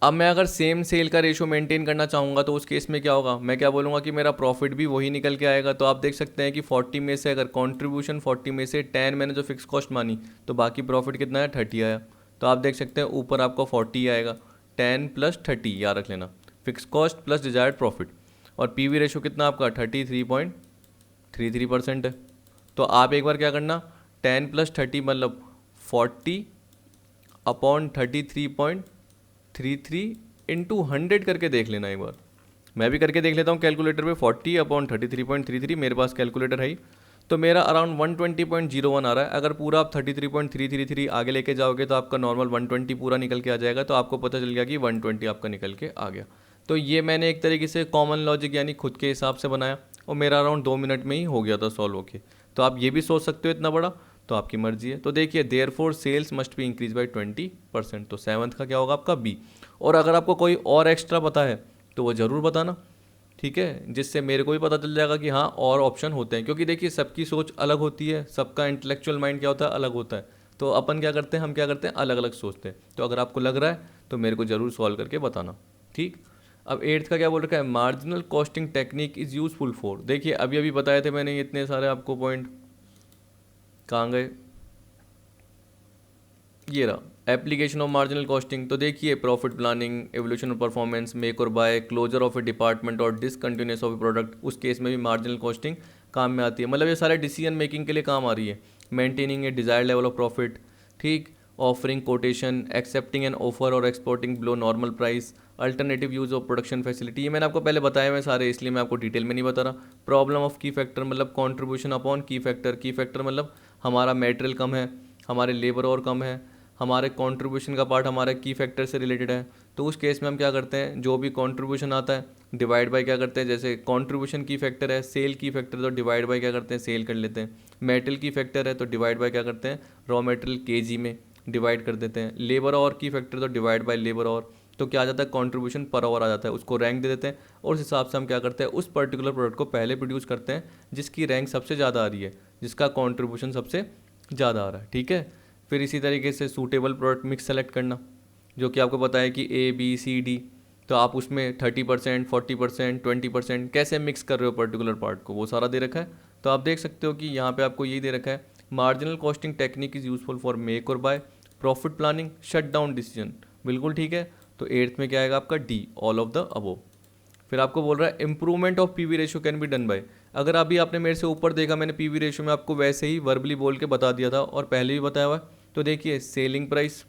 अब मैं अगर सेम सेल का रेशो मेंटेन करना चाहूँगा तो उस केस में क्या होगा, मैं क्या बोलूँगा कि मेरा प्रॉफिट भी वही निकल के आएगा। तो आप देख सकते हैं कि 40 में से अगर कंट्रीब्यूशन 40 में से 10 मैंने जो फिक्स कॉस्ट मानी तो बाकी प्रॉफिट कितना है 30 आया। तो आप देख सकते हैं ऊपर आपको 40 आएगा, 10 प्लस 30 याद रख लेना, fix cost plus desired profit, और पीवी रेशो कितना आपका 33.33% है। तो आप एक बार क्या करना 10 प्लस 30 मतलब 40 अपॉन 33.33 इंटू 100 करके देख लेना एक बार। मैं भी करके देख लेता हूँ कैलकुलेटर पे, 40 अपॉन 33.33 मेरे पास कैलकुलेटर है ही, तो मेरा अराउंड 120.01 आ रहा है। अगर पूरा आप 33.333 आगे लेके जाओगे तो आपका नॉर्मल 120 पूरा निकल के आ जाएगा, तो आपको पता चल गया कि 120 आपका निकल के आ गया। तो ये मैंने एक तरीके से कॉमन लॉजिक यानी खुद के हिसाब से बनाया, और मेरा अराउंड 2 मिनट में ही हो गया था सॉल्व होके। तो आप ये भी सोच सकते हो इतना बड़ा, तो आपकी मर्जी है। तो देखिए therefore sales must be increase by 20%, तो 7th का क्या होगा आपका बी। और अगर आपको कोई और एक्स्ट्रा पता है तो वो ज़रूर बताना, ठीक है, जिससे मेरे को भी पता चल जाएगा कि हाँ और ऑप्शन होते हैं, क्योंकि देखिए सबकी सोच अलग होती है, सबका इंटेलेक्चुअल माइंड क्या होता है अलग होता है। तो अपन क्या करते हैं, हम क्या करते हैं अलग अलग सोचते हैं। तो अगर आपको लग रहा है तो मेरे को ज़रूर सॉल्व करके बताना, ठीक। अब 8th का क्या बोल रखा है, marginal costing technique is useful for. देखिए अभी अभी बताए थे मैंने इतने सारे आपको पॉइंट, कहाँ गए, ये रहा एप्लीकेशन ऑफ मार्जिनल कॉस्टिंग। तो देखिए profit planning, evolution of performance, make or buy, closure of a department or discontinuous of a product, उस केस में भी मार्जिनल कॉस्टिंग काम में आती है। मतलब ये सारे डिसीजन मेकिंग के लिए काम आ रही है। Maintaining a desired level of profit, ठीक, offering quotation, accepting an offer or exporting below normal price, alternative use of production facility, ये मैंने आपको पहले बताया हुआ है सारे, इसलिए मैं आपको डिटेल में नहीं बता रहा। प्रॉब्लम ऑफ की फैक्टर मतलब कॉन्ट्रीब्यूशन अपॉन की फैक्टर, की फैक्टर मतलब हमारा मेटेरियल कम है, हमारे लेबर और कम है, हमारे कंट्रीब्यूशन का पार्ट हमारे की फैक्टर से रिलेटेड है। तो उस केस में हम क्या करते हैं, जो भी कंट्रीब्यूशन आता है डिवाइड बाय क्या करते हैं, जैसे कंट्रीब्यूशन की फैक्टर है, सेल की फैक्टर तो डिवाइड बाय क्या करते हैं, सेल कर लेते हैं। मेटेरियल की फैक्टर है तो डिवाइड बाय क्या करते हैं, रॉ मेटेरियल केजी में डिवाइड कर देते हैं। लेबर और की फैक्टर तो डिवाइड बाय लेबर और, तो क्या आ जाता है, कंट्रीब्यूशन पर आवर आ जाता है, उसको रैंक दे देते हैं और उस हिसाब से हम क्या करते हैं, उस पर्टिकुलर प्रोडक्ट को पहले प्रोड्यूस करते हैं जिसकी रैंक सबसे ज़्यादा आ रही है, जिसका कंट्रीब्यूशन सबसे ज़्यादा आ रहा है। ठीक है, फिर इसी तरीके से सूटेबल प्रोडक्ट मिक्स सेलेक्ट करना, जो कि आपको पता है कि A B C D, तो आप उसमें 30%, 40%, 20% कैसे मिक्स कर रहे हो पर्टिकुलर पार्ट को, वो सारा दे रखा है। तो आप देख सकते हो कि यहाँ पे आपको यही दे रखा है, marginal costing technique is useful for make or buy, profit planning, shut down decision. बिल्कुल ठीक है। तो 8th में क्या आएगा आपका D, all of the above. फिर आपको बोल रहा है improvement of PV ratio can be done by. अगर अभी आपने मेरे से ऊपर देखा, मैंने पीवी रेशियो में आपको वैसे ही वर्बली बोल के बता दिया था और पहले भी बताया हुआ है। तो देखिए सेलिंग प्राइस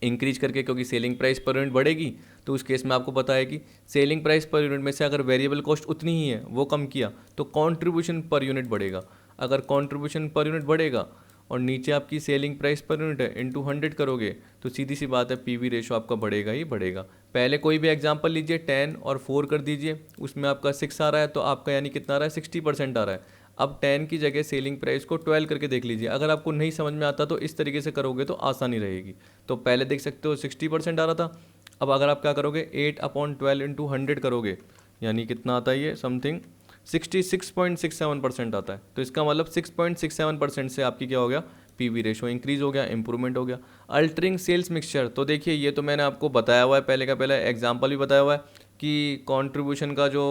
इंक्रीज करके, क्योंकि सेलिंग प्राइस पर यूनिट बढ़ेगी, तो उस केस में आपको पता है कि सेलिंग प्राइस पर यूनिट में से अगर वेरिएबल कॉस्ट उतनी ही है वो कम किया तो कंट्रीब्यूशन पर यूनिट बढ़ेगा। अगर कंट्रीब्यूशन पर यूनिट बढ़ेगा और नीचे आपकी सेलिंग प्राइस पर यूनिट है, इंटू 100 करोगे तो सीधी सी बात है पीवी रेशो आपका बढ़ेगा ही बढ़ेगा। पहले कोई भी एग्जांपल लीजिए, 10 और 4 कर दीजिए, उसमें आपका 6 आ रहा है, तो आपका यानी कितना आ रहा है, 60% आ रहा है। अब 10 की जगह सेलिंग प्राइस को 12 करके देख लीजिए। अगर आपको नहीं समझ में आता तो इस तरीके से करोगे तो आसानी रहेगी। तो पहले देख सकते हो 60% आ रहा था, अब अगर आप क्या करोगे 8/12 इंटू 100 करोगे, यानी कितना आता है ये, समथिंग 66.67% आता है। तो इसका मतलब 6.67% से आपकी क्या हो गया, पीवी रेशो इंक्रीज हो गया, इंप्रूवमेंट हो गया। अल्टरिंग सेल्स मिक्सचर, तो देखिए ये तो मैंने आपको बताया हुआ है, पहले का पहले एग्जांपल भी बताया हुआ है कि कंट्रीब्यूशन का जो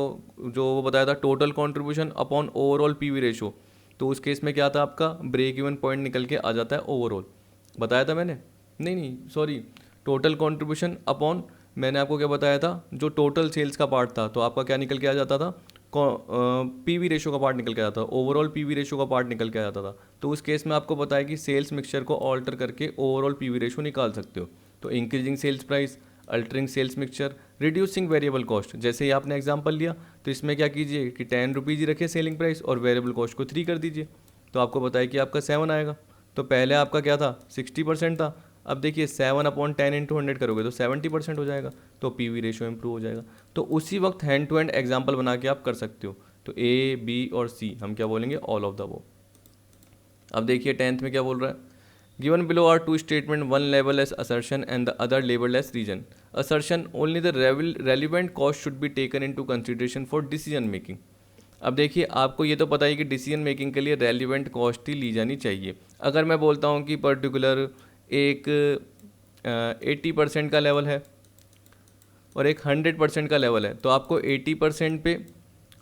जो वो बताया था, total contribution upon overall PV ratio. तो उस केस में क्या था आपका, ब्रेक इवन पॉइंट निकल के आ जाता है ओवरऑल, बताया था मैंने, नहीं सॉरी, टोटल कंट्रीब्यूशन अपॉन, मैंने आपको क्या बताया था, जो टोटल सेल्स का पार्ट था, तो आपका क्या निकल के आ जाता था, पीवी रेशो का पार्ट निकल के आता था, ओवरऑल पीवी रेशो का पार्ट निकल के आ जाता था। तो उस केस में आपको पता है कि सेल्स मिक्सचर को ऑल्टर करके ओवरऑल पीवी रेशो निकाल सकते हो। तो increasing sales price, altering sales mixture, reducing variable cost. जैसे ही आपने एग्जांपल लिया तो इसमें क्या कीजिए कि 10 रुपीज़ ही रखिए सेलिंग प्राइस और वेरिएबल कॉस्ट को 3 कर दीजिए, तो आपको पता है कि आपका 7 आएगा। तो पहले आपका क्या था, 60% था, अब देखिए 7/10 इंटू 100 करोगे तो 70% हो जाएगा, तो पीवी रेशियो इंप्रूव हो जाएगा। तो उसी वक्त हैंड टू हैंड एग्जाम्पल बना के आप कर सकते हो। तो A, B और C हम क्या बोलेंगे, ऑल ऑफ द अबव। अब देखिए 10th में क्या बोल रहा है, given below are two statement, one label as assertion and the other label as reason. Assertion, only the relevant cost should be taken into consideration for decision making. अब देखिए आपको ये तो पता ही कि डिसीजन मेकिंग के लिए relevant cost ही ली जानी चाहिए। अगर मैं बोलता हूँ कि पर्टिकुलर एक 80% का लेवल है और एक 100% का लेवल है, तो आपको 80% पे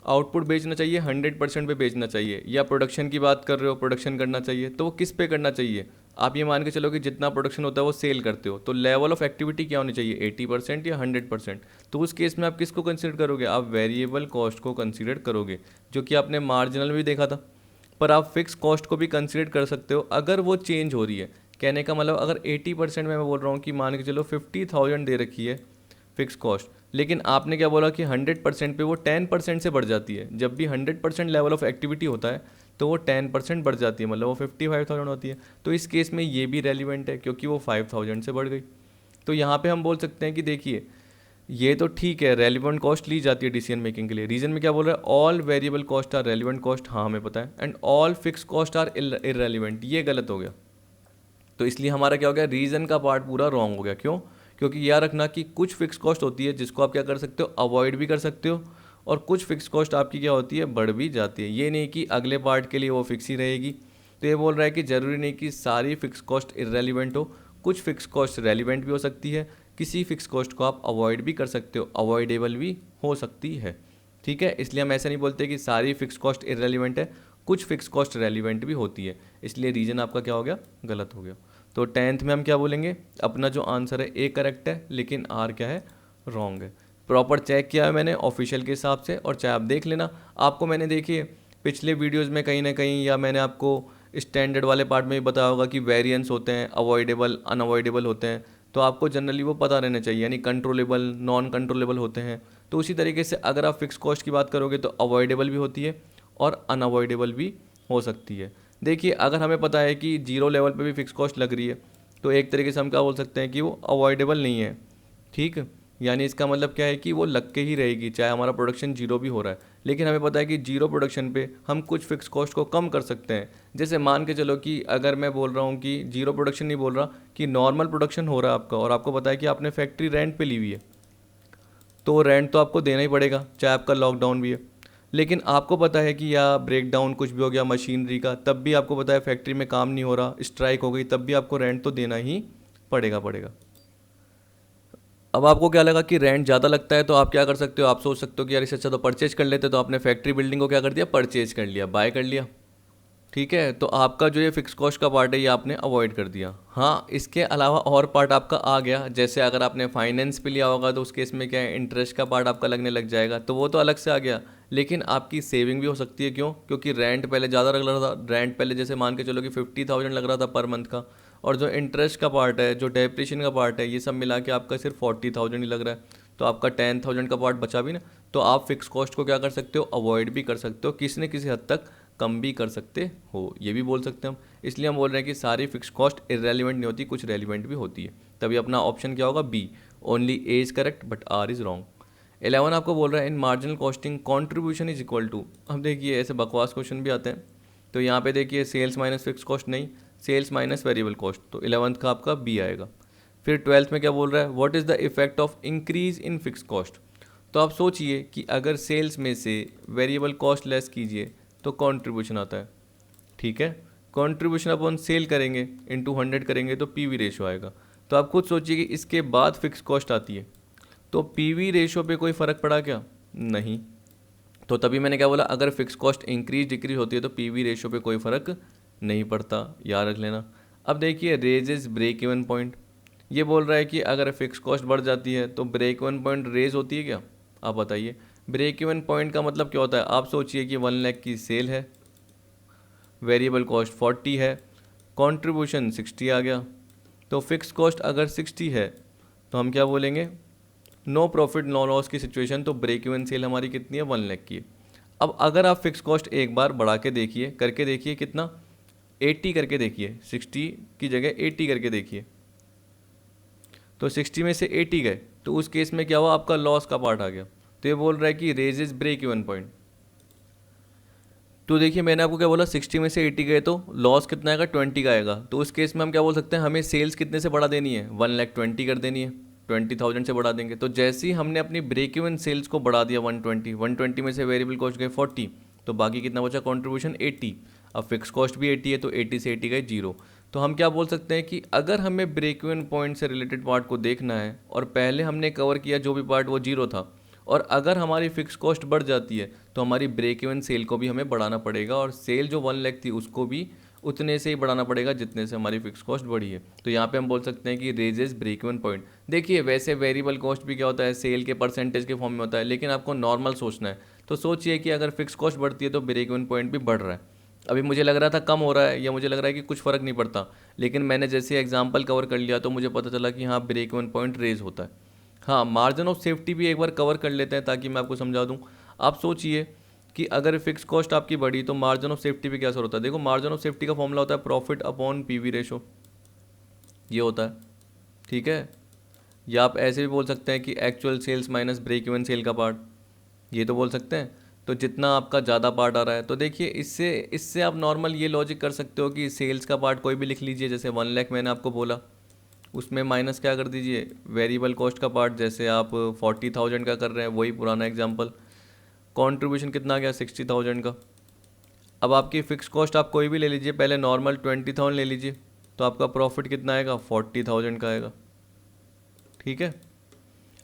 आउटपुट बेचना चाहिए, 100% पे बेचना चाहिए, या प्रोडक्शन की बात कर रहे हो, प्रोडक्शन करना चाहिए, तो वो किस पे करना चाहिए, आप ये मान के चलो कि जितना प्रोडक्शन होता है वो सेल करते हो, तो लेवल ऑफ एक्टिविटी क्या होनी चाहिए, 80% या 100%। तो उस केस में आप किसको कंसिडर करोगे, आप वेरिएबल कॉस्ट को कंसिडर करोगे, जो कि आपने मार्जिनल में भी देखा था। पर आप फिक्स कॉस्ट को भी कंसिडर कर सकते हो अगर वो चेंज हो रही है। कहने का मतलब अगर 80% में मैं बोल रहा हूँ कि मान के चलो 50,000 दे रखी है फिक्स कॉस्ट, लेकिन आपने क्या बोला कि 100% पे वो 10% से बढ़ जाती है। जब भी 100% लेवल ऑफ एक्टिविटी होता है तो वो 10% बढ़ जाती है, मतलब वो 55,000 होती है। तो इस केस में ये भी रेलिवेंट है क्योंकि वो 5,000 से बढ़ गई। तो यहाँ पे हम बोल सकते हैं कि देखिए ये तो ठीक है, रेलिवेंट कॉस्ट ली जाती है डिसीजन मेकिंग के लिए। रीजन में क्या बोल रहा है, all variable cost are relevant cost, हाँ हमें पता है, and all fix cost are irrelevant, ये गलत हो गया। तो इसलिए हमारा क्या हो गया, रीजन का पार्ट पूरा रॉन्ग हो गया। क्यों, क्योंकि याद रखना कि कुछ फिक्स कॉस्ट होती है जिसको आप क्या कर सकते हो, अवॉइड भी कर सकते हो, और कुछ फिक्स कॉस्ट आपकी क्या होती है, बढ़ भी जाती है। ये नहीं कि अगले पार्ट के लिए वो फिक्स ही रहेगी। तो ये बोल रहा है कि ज़रूरी नहीं कि सारी फिक्स कॉस्ट इररेलिवेंट हो, कुछ फिक्स कॉस्ट रेलिवेंट भी हो सकती है, किसी फिक्स कॉस्ट को आप अवॉइड भी कर सकते हो, अवॉइडेबल भी हो सकती है। ठीक है, इसलिए हम ऐसा नहीं बोलते कि सारी फिक्स कॉस्ट इररेलिवेंट है, कुछ फिक्स कॉस्ट रेलिवेंट भी होती है। इसलिए रीजन आपका क्या हो गया, गलत हो गया। तो 10th में हम क्या बोलेंगे, अपना जो आंसर है ए करेक्ट है, लेकिन आर क्या है, रॉन्ग है। प्रॉपर चेक किया है मैंने ऑफिशियल के हिसाब से, और चाहे आप देख लेना, आपको मैंने देखिए पिछले वीडियोस में कहीं ना कहीं, या मैंने आपको स्टैंडर्ड वाले पार्ट में भी बताया होगा कि वेरिएंस होते हैं, अवॉइडेबल, अनअवॉइडेबल होते हैं, तो आपको जनरली वो पता रहना चाहिए, यानी कंट्रोलेबल, नॉन कंट्रोलेबल होते हैं। तो उसी तरीके से अगर आप फिक्स कॉस्ट की बात करोगे तो अवॉइडेबल भी होती है और अनअवॉइडेबल भी हो सकती है। देखिए, अगर हमें पता है कि जीरो लेवल पे भी फिक्स कॉस्ट लग रही है तो एक तरीके से हम क्या बोल सकते हैं कि वो अवॉइडेबल नहीं है। ठीक, यानी इसका मतलब क्या है कि वो लग के ही रहेगी चाहे हमारा प्रोडक्शन जीरो भी हो रहा है। लेकिन हमें पता है कि जीरो प्रोडक्शन पे हम कुछ फिक्स कॉस्ट को कम कर सकते हैं। जैसे मान के चलो कि अगर मैं बोल रहा हूँ कि जीरो प्रोडक्शन नहीं बोल रहा, कि नॉर्मल प्रोडक्शन हो रहा है आपका और आपको पता है कि आपने फैक्ट्री रेंट पे ली हुई है, तो रेंट तो आपको देना ही पड़ेगा चाहे आपका लॉकडाउन भी है। लेकिन आपको पता है कि या ब्रेकडाउन कुछ भी हो गया मशीनरी का, तब भी आपको पता है फैक्ट्री में काम नहीं हो रहा, स्ट्राइक हो गई, तब भी आपको रेंट तो देना ही पड़ेगा। अब आपको क्या लगा कि रेंट ज़्यादा लगता है, तो आप क्या कर सकते हो, आप सोच सकते हो कि यार इससे अच्छा तो परचेज कर लेते, तो आपने फैक्ट्री बिल्डिंग को क्या कर दिया, परचेज कर लिया, बाय कर लिया। ठीक है, तो आपका जो ये फिक्स कॉस्ट का पार्ट है ये आपने अवॉइड कर दिया। हाँ, इसके अलावा और पार्ट आपका आ गया, जैसे अगर आपने फाइनेंस पे लिया होगा तो उस केस में क्या है, इंटरेस्ट का पार्ट आपका लगने लग जाएगा, तो वो तो अलग से आ गया। लेकिन आपकी सेविंग भी हो सकती है, क्यों, क्योंकि रेंट पहले ज़्यादा लग रहा था, रेंट पहले जैसे मान के चलो कि 50,000 लग रहा था पर मंथ का, और जो इंटरेस्ट का पार्ट है, जो डेप्रिसिएशन का पार्ट है, ये सब मिला के आपका सिर्फ 40,000 ही लग रहा है, तो आपका 10,000 का पार्ट बचा भी ना। तो आप फिक्स कॉस्ट को क्या कर सकते हो, अवॉइड भी कर सकते हो, किसी न किसी हद तक कम भी कर सकते हो, ये भी बोल सकते हैं हम। इसलिए हम बोल रहे हैं कि सारी फिक्स कॉस्ट इरेलीवेंट नहीं होती, कुछ रेलिवेंट भी होती है। तभी अपना ऑप्शन क्या होगा, B, only A is correct but R is wrong. 11 आपको बोल रहा है in marginal costing contribution is equal to. अब देखिए ऐसे बकवास क्वेश्चन भी आते हैं, तो यहाँ पे देखिए सेल्स माइनस फिक्स कॉस्ट नहीं, सेल्स माइनस वेरिएबल कॉस्ट, तो 11th का आपका बी आएगा। फिर 12th में क्या बोल रहा है, what is the effect of increase in fix cost. तो आप सोचिए कि अगर सेल्स में से वेरिएबल कॉस्ट लेस कीजिए तो कंट्रीब्यूशन आता है। ठीक है, कंट्रीब्यूशन अपॉन सेल करेंगे इंटू 100 करेंगे तो पीवी रेशो आएगा। तो आप खुद सोचिए कि इसके बाद फिक्स कॉस्ट आती है, तो पीवी रेशो पे कोई फ़र्क पड़ा क्या, नहीं। तो तभी मैंने क्या बोला, अगर फिक्स कॉस्ट इंक्रीज डिक्रीज होती है तो पीवी रेशो पे कोई फ़र्क नहीं पड़ता, याद रख लेना। अब देखिए रेजेस ब्रेक इवन पॉइंट, ये बोल रहा है कि अगर फिक्स कॉस्ट बढ़ जाती है तो ब्रेक इवन पॉइंट रेज होती है क्या, आप बताइए। ब्रेक इवन पॉइंट का मतलब क्या होता है, आप सोचिए कि 1 लाख की सेल है, वेरिएबल कॉस्ट 40 है, कंट्रीब्यूशन 60 आ गया, तो फिक्स कॉस्ट अगर 60 है तो हम क्या बोलेंगे, नो प्रॉफिट नो लॉस की सिचुएशन, तो ब्रेक इवन सेल हमारी कितनी है, 1 लाख की है। अब अगर आप फिक्स कॉस्ट एक बार बढ़ा के देखिए, करके देखिए कितना, 80 करके देखिए, 60 की जगह 80 करके देखिए, तो 60 में से 80 गए, तो उस केस में क्या हुआ, आपका लॉस का पार्ट आ गया। तो ये बोल रहा है कि रेजेस ब्रेक इवन पॉइंट। तो देखिए मैंने आपको क्या बोला, 60 में से 80 गए तो लॉस कितना आएगा, 20 का आएगा। तो उस केस में हम क्या बोल सकते हैं, हमें सेल्स कितने से बढ़ा देनी है, 1,20,000 कर देनी है, 20,000 से बढ़ा देंगे। तो जैसे ही हमने अपनी ब्रेक इवन सेल्स को बढ़ा दिया 120 में से वेरिएबल कॉस्ट गए 40, तो बाकी कितना बचा, कंट्रीब्यूशन 80। अब फिक्स कॉस्ट भी 80 है, तो 80 से 80 गए 0। तो हम क्या बोल सकते हैं कि अगर हमें ब्रेक इवन पॉइंट से रिलेटेड पार्ट को देखना है और पहले हमने कवर किया जो भी पार्ट वो 0 था, और अगर हमारी फिक्स कॉस्ट बढ़ जाती है तो हमारी ब्रेक इवन सेल को भी हमें बढ़ाना पड़ेगा, और सेल जो 1 लाख थी उसको भी उतने से ही बढ़ाना पड़ेगा जितने से हमारी फिक्स कॉस्ट बढ़ी है। तो यहाँ पे हम बोल सकते हैं कि रेजेस ब्रेक इवन पॉइंट। देखिए वैसे वेरिएबल कॉस्ट भी क्या होता है, सेल के परसेंटेज के फॉर्म में होता है, लेकिन आपको नॉर्मल सोचना है। तो सोचिए कि अगर फिक्स कॉस्ट बढ़ती है तो ब्रेक इवन पॉइंट भी बढ़ रहा है। अभी मुझे लग रहा था कम हो रहा है, या मुझे लग रहा है कि कुछ फ़र्क नहीं पड़ता, लेकिन मैंने जैसे एग्जाम्पल कवर कर लिया तो मुझे पता चला कि हाँ ब्रेक इवन पॉइंट रेज होता है। हाँ, मार्जिन ऑफ सेफ्टी भी एक बार कवर कर लेते हैं ताकि मैं आपको समझा दूँ। आप सोचिए कि अगर फिक्स कॉस्ट आपकी बढ़ी तो मार्जिन ऑफ सेफ्टी पे क्या असर होता है। देखो मार्जिन ऑफ सेफ्टी का फॉर्मूला होता है प्रॉफिट अपॉन पीवी रेशो, ये होता है। ठीक है, या आप ऐसे भी बोल सकते हैं कि actual sales minus break even sale का पार्ट, ये तो बोल सकते हैं। तो जितना आपका ज़्यादा पार्ट आ रहा है, तो देखिए इससे इससे आप नॉर्मल ये लॉजिक कर सकते हो कि सेल्स का पार्ट कोई भी लिख लीजिए, जैसे 1 लाख मैंने आपको बोला, उसमें माइनस क्या कर दीजिए, वेरिएबल कॉस्ट का पार्ट, जैसे आप 40,000 का कर रहे हैं, वही पुराना एग्जांपल। कंट्रीब्यूशन कितना आ गया, 60,000 का। अब आपकी फ़िक्स कॉस्ट आप कोई भी ले लीजिए, पहले नॉर्मल 20,000 ले लीजिए, तो आपका प्रॉफिट कितना आएगा, 40,000 का आएगा। ठीक है,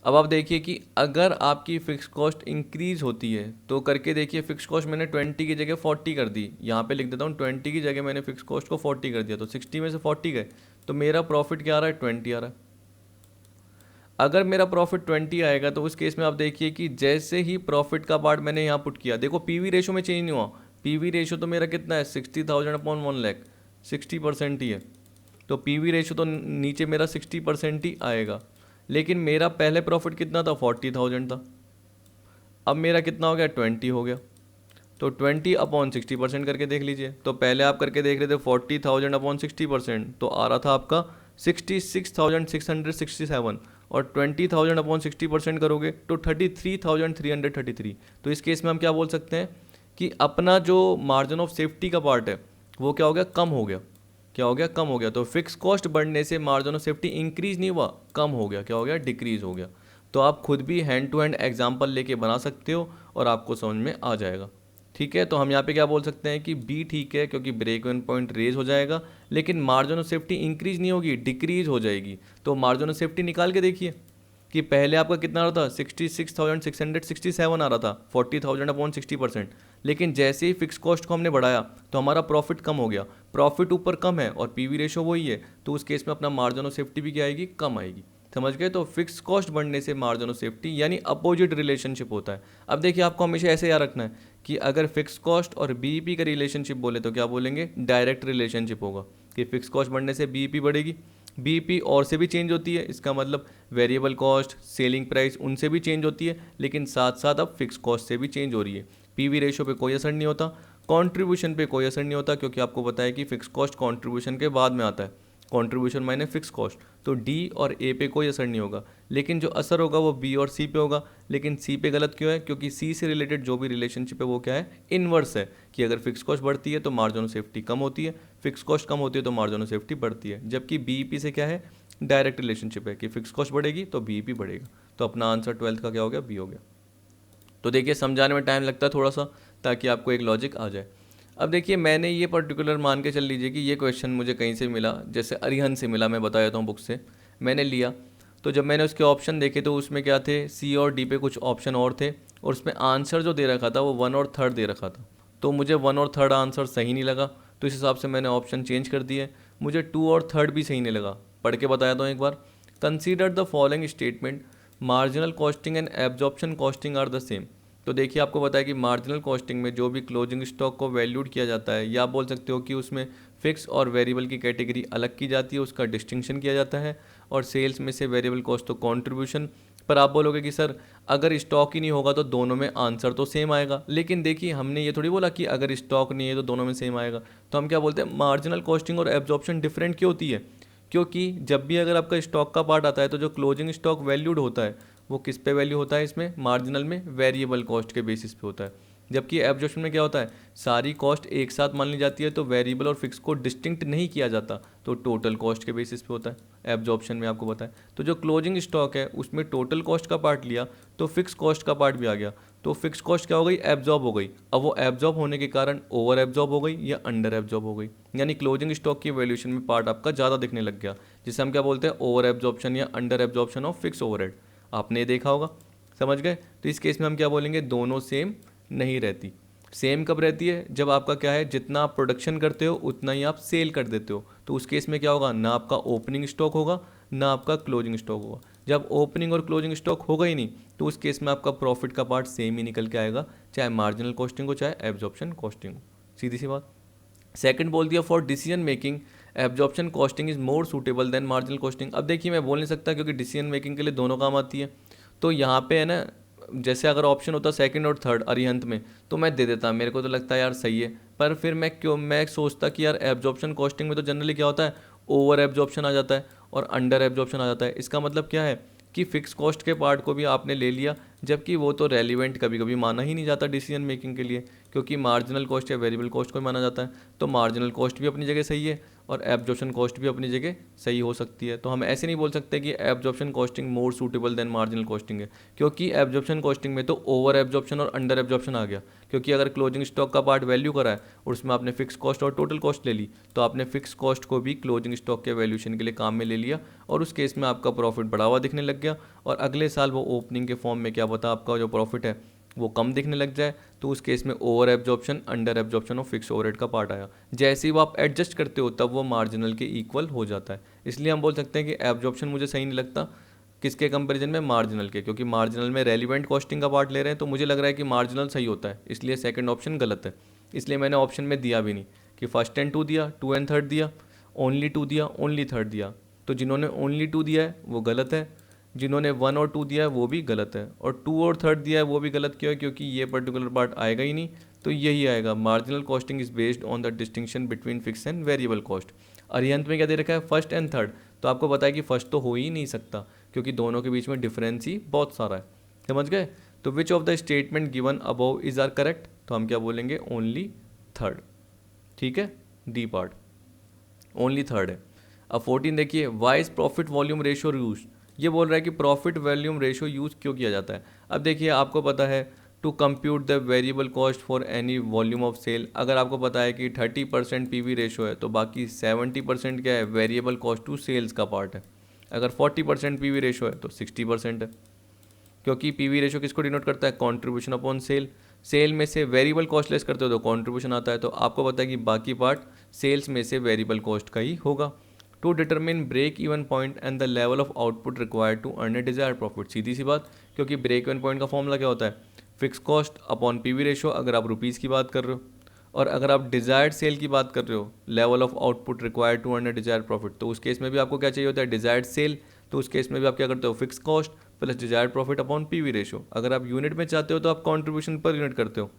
अब आप देखिए कि अगर आपकी फ़िक्स कॉस्ट इंक्रीज़ होती है तो करके देखिए, फ़िक्स कॉस्ट मैंने 20 की जगह 40 कर दी, यहाँ पे लिख देता हूँ 20 की जगह मैंने फ़िक्स कॉस्ट को 40 कर दिया, तो 60 में से 40 गए, तो मेरा प्रॉफिट क्या आ रहा है, 20 आ रहा है। अगर मेरा प्रॉफिट 20 आएगा तो उस केस में आप देखिए कि जैसे ही प्रॉफिट का पार्ट मैंने यहाँ पुट किया, देखो पीवी रेशो में चेंज नहीं हुआ, पीवी रेशो तो मेरा कितना है, 60,000 अपॉन 1 लाख, 60% ही है, तो पीवी रेशो तो नीचे मेरा 60% ही आएगा। लेकिन मेरा पहले प्रॉफिट कितना था, 40,000 था, अब मेरा कितना हो गया, 20 हो गया। तो 20/60% करके देख लीजिए। तो पहले आप करके देख रहे थे 40,000/60%, तो आ रहा था आपका 66,667, और 20,000/60% करोगे तो 33,333। तो इस केस में हम क्या बोल सकते हैं कि अपना जो मार्जिन ऑफ सेफ्टी का पार्ट है वो क्या हो गया, कम हो गया। क्या हो गया, कम हो गया। तो फिक्स कॉस्ट बढ़ने से मार्जिन ऑफ सेफ्टी इंक्रीज नहीं हुआ, कम हो गया। क्या हो गया, डिक्रीज हो गया। तो आप खुद भी हैंड टू हैंड एग्जाम्पल लेके बना सकते हो और आपको समझ में आ जाएगा। ठीक है, तो हम यहाँ पे क्या बोल सकते हैं कि बी ठीक है, क्योंकि ब्रेक इवन पॉइंट रेज हो जाएगा, लेकिन मार्जिन ऑफ सेफ्टी इंक्रीज नहीं होगी, डिक्रीज हो जाएगी। तो मार्जिन ऑफ सेफ्टी निकाल के देखिए कि पहले आपका कितना आ रहा था, 66,667 आ रहा था, 40,000/60%। लेकिन जैसे ही फिक्स कॉस्ट को हमने बढ़ाया तो हमारा प्रॉफिट कम हो गया। प्रॉफिट ऊपर कम है और पीवी रेशो वही है, तो उस केस में अपना मार्जिन ऑफ सेफ्टी भी क्या आएगी, कम आएगी। समझ गए। तो फिक्स कॉस्ट बढ़ने से मार्जिन ऑफ सेफ्टी यानी अपोजिट रिलेशनशिप होता है। अब देखिए, आपको हमेशा ऐसे याद रखना है कि अगर फिक्स कॉस्ट और बीईपी का रिलेशनशिप बोले तो क्या बोलेंगे, डायरेक्ट रिलेशनशिप होगा कि फिक्स कॉस्ट बढ़ने से बीईपी बढ़ेगी। बीईपी और से भी चेंज होती है, इसका मतलब वेरिएबल कॉस्ट, सेलिंग प्राइस, उनसे भी चेंज होती है, लेकिन साथ साथ अब फिक्स कॉस्ट से भी चेंज हो रही है। पीवी रेशो पे कोई असर नहीं होता, कंट्रीब्यूशन पे कोई असर नहीं होता, क्योंकि आपको पता है कि फिक्स कॉस्ट कंट्रीब्यूशन के बाद में आता है, कंट्रीब्यूशन मायने फिक्स कॉस्ट। तो डी और ए पे कोई असर नहीं होगा, लेकिन जो असर होगा वो बी और सी पे होगा। लेकिन सी पे गलत क्यों है, क्योंकि सी से रिलेटेड जो भी रिलेशनशिप है वो क्या है, इनवर्स है, कि अगर फिक्स कॉस्ट बढ़ती है तो मार्जिन ऑफ सेफ्टी कम होती है, फिक्स कॉस्ट कम होती है तो मार्जिन ऑफ सेफ्टी बढ़ती है। जबकि बीईपी से क्या है, डायरेक्ट रिलेशनशिप है कि फिक्स कॉस्ट बढ़ेगी तो बीईपी बढ़ेगा। तो अपना आंसर 12th का क्या हो गया, बी हो गया। तो देखिए, समझाने में टाइम लगता है थोड़ा सा, ताकि आपको एक लॉजिक आ जाए। अब देखिए, मैंने ये पर्टिकुलर मान के चल लीजिए कि ये क्वेश्चन मुझे कहीं से मिला, जैसे अरिहंत से मिला, मैं बता देता हूँ बुक से, मैंने लिया। तो जब मैंने उसके ऑप्शन देखे तो उसमें क्या थे, सी और डी पे कुछ ऑप्शन और थे, और उसमें आंसर जो दे रखा था वो 1 और 3 दे रखा था। तो मुझे 1 और 3 आंसर सही नहीं लगा, तो इस हिसाब से मैंने ऑप्शन चेंज कर दिए। मुझे 2 और 3 भी सही नहीं लगा। पढ़ के बताया था एक बार। Consider the following statement, marginal costing and absorption costing are the same. तो देखिए, आपको पता है कि मार्जिनल कॉस्टिंग में जो भी क्लोजिंग स्टॉक को वैल्यूड किया जाता है, या आप बोल सकते हो कि उसमें फिक्स और वेरिएबल की कैटेगरी अलग की जाती है, उसका डिस्टिंक्शन किया जाता है। और सेल्स में से वेरिएबल कॉस्ट तो कंट्रीब्यूशन। पर आप बोलोगे कि सर अगर स्टॉक ही नहीं होगा तो दोनों में आंसर तो सेम आएगा। लेकिन देखिए, हमने ये थोड़ी बोला कि अगर स्टॉक नहीं है तो दोनों में सेम आएगा। तो हम क्या बोलते हैं, मार्जिनल कॉस्टिंग और एब्जॉर्प्शन डिफरेंट क्यों होती है, क्योंकि जब भी अगर आपका स्टॉक का पार्ट आता है तो जो क्लोजिंग स्टॉक वैल्यूड होता है वो किस पे वैल्यू होता है, इसमें मार्जिनल में वेरिएबल कॉस्ट के बेसिस पे होता है। जबकि एब्जॉर्प्शन में क्या होता है, सारी कॉस्ट एक साथ मान ली जाती है, तो वेरिएबल और फिक्स को डिस्टिंक्ट नहीं किया जाता, तो टोटल कॉस्ट के बेसिस पे होता है एब्जॉर्प्शन में, आपको पता है। तो जो क्लोजिंग स्टॉक है उसमें टोटल कॉस्ट का पार्ट लिया तो फिक्स कॉस्ट का पार्ट भी आ गया, तो फिक्स कॉस्ट क्या हो गई, एब्जॉर्ब हो गई। अब वो एब्जॉर्ब होने के कारण ओवर एब्जॉर्ब हो गई या अंडर एब्जॉर्ब हो गई, यानी क्लोजिंग स्टॉक की वैल्यूएशन में पार्ट आपका ज़्यादा दिखने लग गया, जिसे हम क्या बोलते हैं, ओवर एब्जॉर्प्शन या under absorption of fix overhead. आपने ये देखा होगा, समझ गए। तो इस केस में हम क्या बोलेंगे, दोनों सेम नहीं रहती। सेम कब रहती है, जब आपका क्या है, जितना आप प्रोडक्शन करते हो उतना ही आप सेल कर देते हो। तो उस केस में क्या होगा, ना आपका ओपनिंग स्टॉक होगा ना आपका क्लोजिंग स्टॉक होगा। जब ओपनिंग और क्लोजिंग स्टॉक होगा ही नहीं, तो उस केस में आपका प्रॉफिट का पार्ट सेम ही निकल के आएगा, चाहे मार्जिनल कॉस्टिंग हो चाहे एब्जॉर्प्शन कॉस्टिंग हो। सीधी सी बात। सेकंड बोल दिया, for decision making absorption costing is more suitable than marginal costing. अब देखिए, मैं बोल नहीं सकता क्योंकि डिसीजन मेकिंग के लिए दोनों काम आती है। तो यहाँ पे है ना, जैसे अगर ऑप्शन होता सेकंड और थर्ड अरिहंत में, तो मैं दे देता, मेरे को तो लगता है यार सही है। पर फिर मैं सोचता कि यार एब्जॉर्प्शन कॉस्टिंग में तो जनरली क्या होता है, ओवर एब्जॉर्प्शन आ जाता है और अंडर एब्जॉर्प्शन आ जाता है। इसका मतलब क्या है कि फिक्स कॉस्ट के पार्ट को भी आपने ले लिया, जबकि वो तो रेलिवेंट कभी कभी माना ही नहीं जाता डिसीजन मेकिंग के लिए, क्योंकि मार्जिनल कॉस्ट या वेरिएबल कॉस्ट को ही माना जाता है। तो मार्जिनल कॉस्ट भी अपनी जगह सही है और एब्जॉर्प्शन कॉस्ट भी अपनी जगह सही हो सकती है। तो हम ऐसे नहीं बोल सकते कि absorption costing more suitable than marginal costing है, क्योंकि एब्जॉर्प्शन कॉस्टिंग में तो ओवर एब्जॉर्प्शन और अंडर एब्जॉर्प्शन आ गया। क्योंकि अगर क्लोजिंग स्टॉक का पार्ट वैल्यू करा है और उसमें आपने फिक्स कॉस्ट और टोटल कॉस्ट ले ली, तो आपने फिक्स कॉस्ट को भी क्लोजिंग स्टॉक के वैल्यूशन के लिए काम में ले लिया, और उस केस में आपका प्रॉफिट बढ़ा हुआ दिखने लग गया। और अगले साल वो ओपनिंग के फॉर्म में क्या पता आपका जो प्रॉफिट है वो कम दिखने लग जाए, तो उस केस में ओवर एब्जॉर्प्शन अंडर एब्जॉर्प्शन और फिक्स ओवरहेड का पार्ट आया। जैसे ही वो आप एडजस्ट करते हो तब वो मार्जिनल के इक्वल हो जाता है। इसलिए हम बोल सकते हैं कि एब्जॉर्प्शन मुझे सही नहीं लगता, किसके कंपैरिजन में, मार्जिनल के, क्योंकि मार्जिनल में रेलिवेंट कॉस्टिंग का पार्ट ले रहे हैं, तो मुझे लग रहा है कि मार्जिनल सही होता है, इसलिए सेकंड ऑप्शन गलत है। इसलिए मैंने ऑप्शन में दिया भी नहीं कि फर्स्ट एंड टू दिया, टू एंड थर्ड दिया, ओनली टू दिया, ओनली थर्ड दिया। तो जिन्होंने ओनली टू दिया है वो गलत है, जिन्होंने वन और टू दिया है वो भी गलत है, और टू और थर्ड दिया है वो भी गलत। क्यों है? क्योंकि ये पर्टिकुलर पार्ट आएगा ही नहीं, तो यही आएगा। Marginal costing is based on the distinction between fix and variable cost. और ये अंत में क्या दे रखा है? First and third. तो आपको पता है कि फर्स्ट तो हो ही नहीं सकता, क्योंकि दोनों के बीच में डिफरेंस ही बहुत सारा है। समझ गए? तो which of the statement given above is are correct? तो हम क्या बोलेंगे? Only third. ठीक है, डी पार्ट ओनली थर्ड है। अब 14 देखिए, why is profit volume ratio use. ये बोल रहा है कि प्रॉफिट वॉल्यूम रेशियो यूज क्यों किया जाता है। अब देखिए, आपको पता है to compute the variable cost for any volume of sale. अगर आपको पता है कि 30% पीवी रेशियो है, तो बाकी 70% क्या है? वेरिएबल कॉस्ट टू सेल्स का पार्ट है। अगर 40% पीवी रेशियो है तो 60% है, क्योंकि पीवी रेशियो किसको डिनोट करता है? Contribution upon cell. सेल में से वेरिएबल कॉस्ट लेस करते हो तो कॉन्ट्रीब्यूशन आता है। तो आपको पता है कि बाकी पार्ट सेल्स में से वेरिएबल कॉस्ट का ही होगा। To determine break even point and the level of output required to earn a desired profit. सीधी सी बात, क्योंकि ब्रेक इवन पॉइंट का फॉर्मूला क्या होता है? Fix cost upon PV ratio, अगर आप रुपीज़ की बात कर रहे हो, और अगर आप डिजायर्ड सेल की बात कर रहे हो, level of output required to earn a desired profit, तो उस केस में भी आपको क्या चाहिए होता है? Desired sale. तो उस केस में भी आप क्या करते हो? Fix cost plus desired profit upon PV ratio. अगर आप यूनिट में चाहते हो तो आप कॉन्ट्रीब्यूशन पर यूनिट करते हो।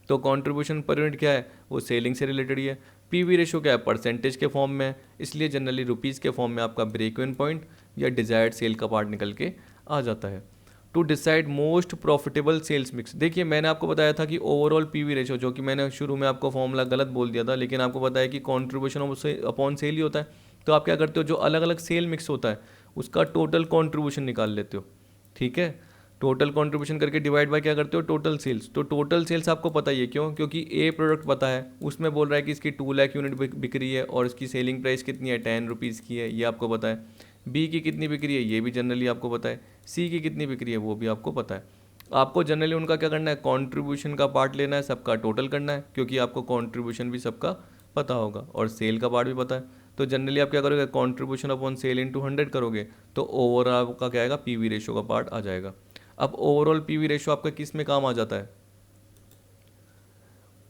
तो कॉन्ट्रीब्यूशन पर यूनिट क्या है? वो सेलिंग से रिलेटेड ही है। पीवी रेशियो क्या है? परसेंटेज के फॉर्म में है, इसलिए जनरली रुपीज़ के फॉर्म में आपका ब्रेक इवन पॉइंट या डिजायर्ड सेल का पार्ट निकल के आ जाता है। To decide most profitable sales mix. देखिए, मैंने आपको बताया था कि ओवरऑल पीवी रेशियो, जो कि मैंने शुरू में आपको फॉर्मूला गलत बोल दिया था, लेकिन आपको पता है कि कॉन्ट्रीब्यूशन अपॉन सेल ही होता है। तो आप क्या करते हो? जो अलग अलग सेल मिक्स होता है उसका टोटल कॉन्ट्रीब्यूशन निकाल लेते हो। ठीक है, टोटल कंट्रीब्यूशन करके डिवाइड बाय क्या करते हो? Total sales. तो टोटल सेल्स आपको पता ही है, क्यों? क्योंकि ए प्रोडक्ट पता है, उसमें बोल रहा है कि इसकी 2 लाख यूनिट बिक रही है और इसकी सेलिंग प्राइस कितनी है? 10 रुपीज़ की है, ये आपको पता है। बी की कितनी बिक रही है? ये भी जनरली आपको पता है। सी की कितनी बिक रही है? वो भी आपको पता है। आपको जनरली उनका क्या करना है? कॉन्ट्रीब्यूशन का पार्ट लेना है, सबका टोटल करना है, क्योंकि आपको कॉन्ट्रीब्यूशन भी सबका पता होगा और सेल का पार्ट भी पता है। तो जनरली आप क्या करोगे? कॉन्ट्रीब्यूशन अपॉन सेल इंटू 100 करोगे, तो ओवरऑल आपका क्या आएगा? पीवी रेशियो का पार्ट आ जाएगा। अब ओवरऑल पीवी रेशियो आपका किस में काम आ जाता है?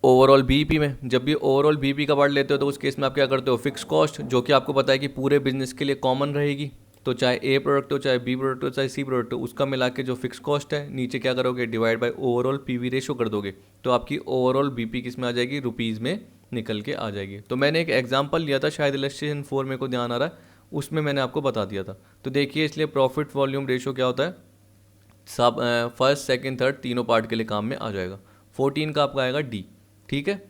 ओवरऑल बीईपी में। जब भी ओवरऑल बीईपी का पार्ट लेते हो तो उस केस में आप क्या करते हो? फिक्स कॉस्ट, जो कि आपको पता है कि पूरे बिजनेस के लिए कॉमन रहेगी। तो चाहे ए प्रोडक्ट हो, चाहे बी प्रोडक्ट हो, चाहे सी प्रोडक्ट हो, उसका मिला के जो फिक्स कॉस्ट है नीचे क्या करोगे? Divide by overall PV ratio कर दोगे। तो आपकी ओवरऑल बीपी किस में आ जाएगी? रुपीज़ में निकल के आ जाएगी। तो मैंने एक एग्जाम्पल लिया था, शायद इलस्ट्रेशन 4 में को ध्यान आ रहा है, उसमें मैंने आपको बता दिया था। तो देखिए, इसलिए प्रॉफिट वॉल्यूम रेशियो क्या होता है? सब फर्स्ट सेकंड थर्ड तीनों पार्ट के लिए काम में आ जाएगा। 14 का आपका आएगा डी। ठीक है,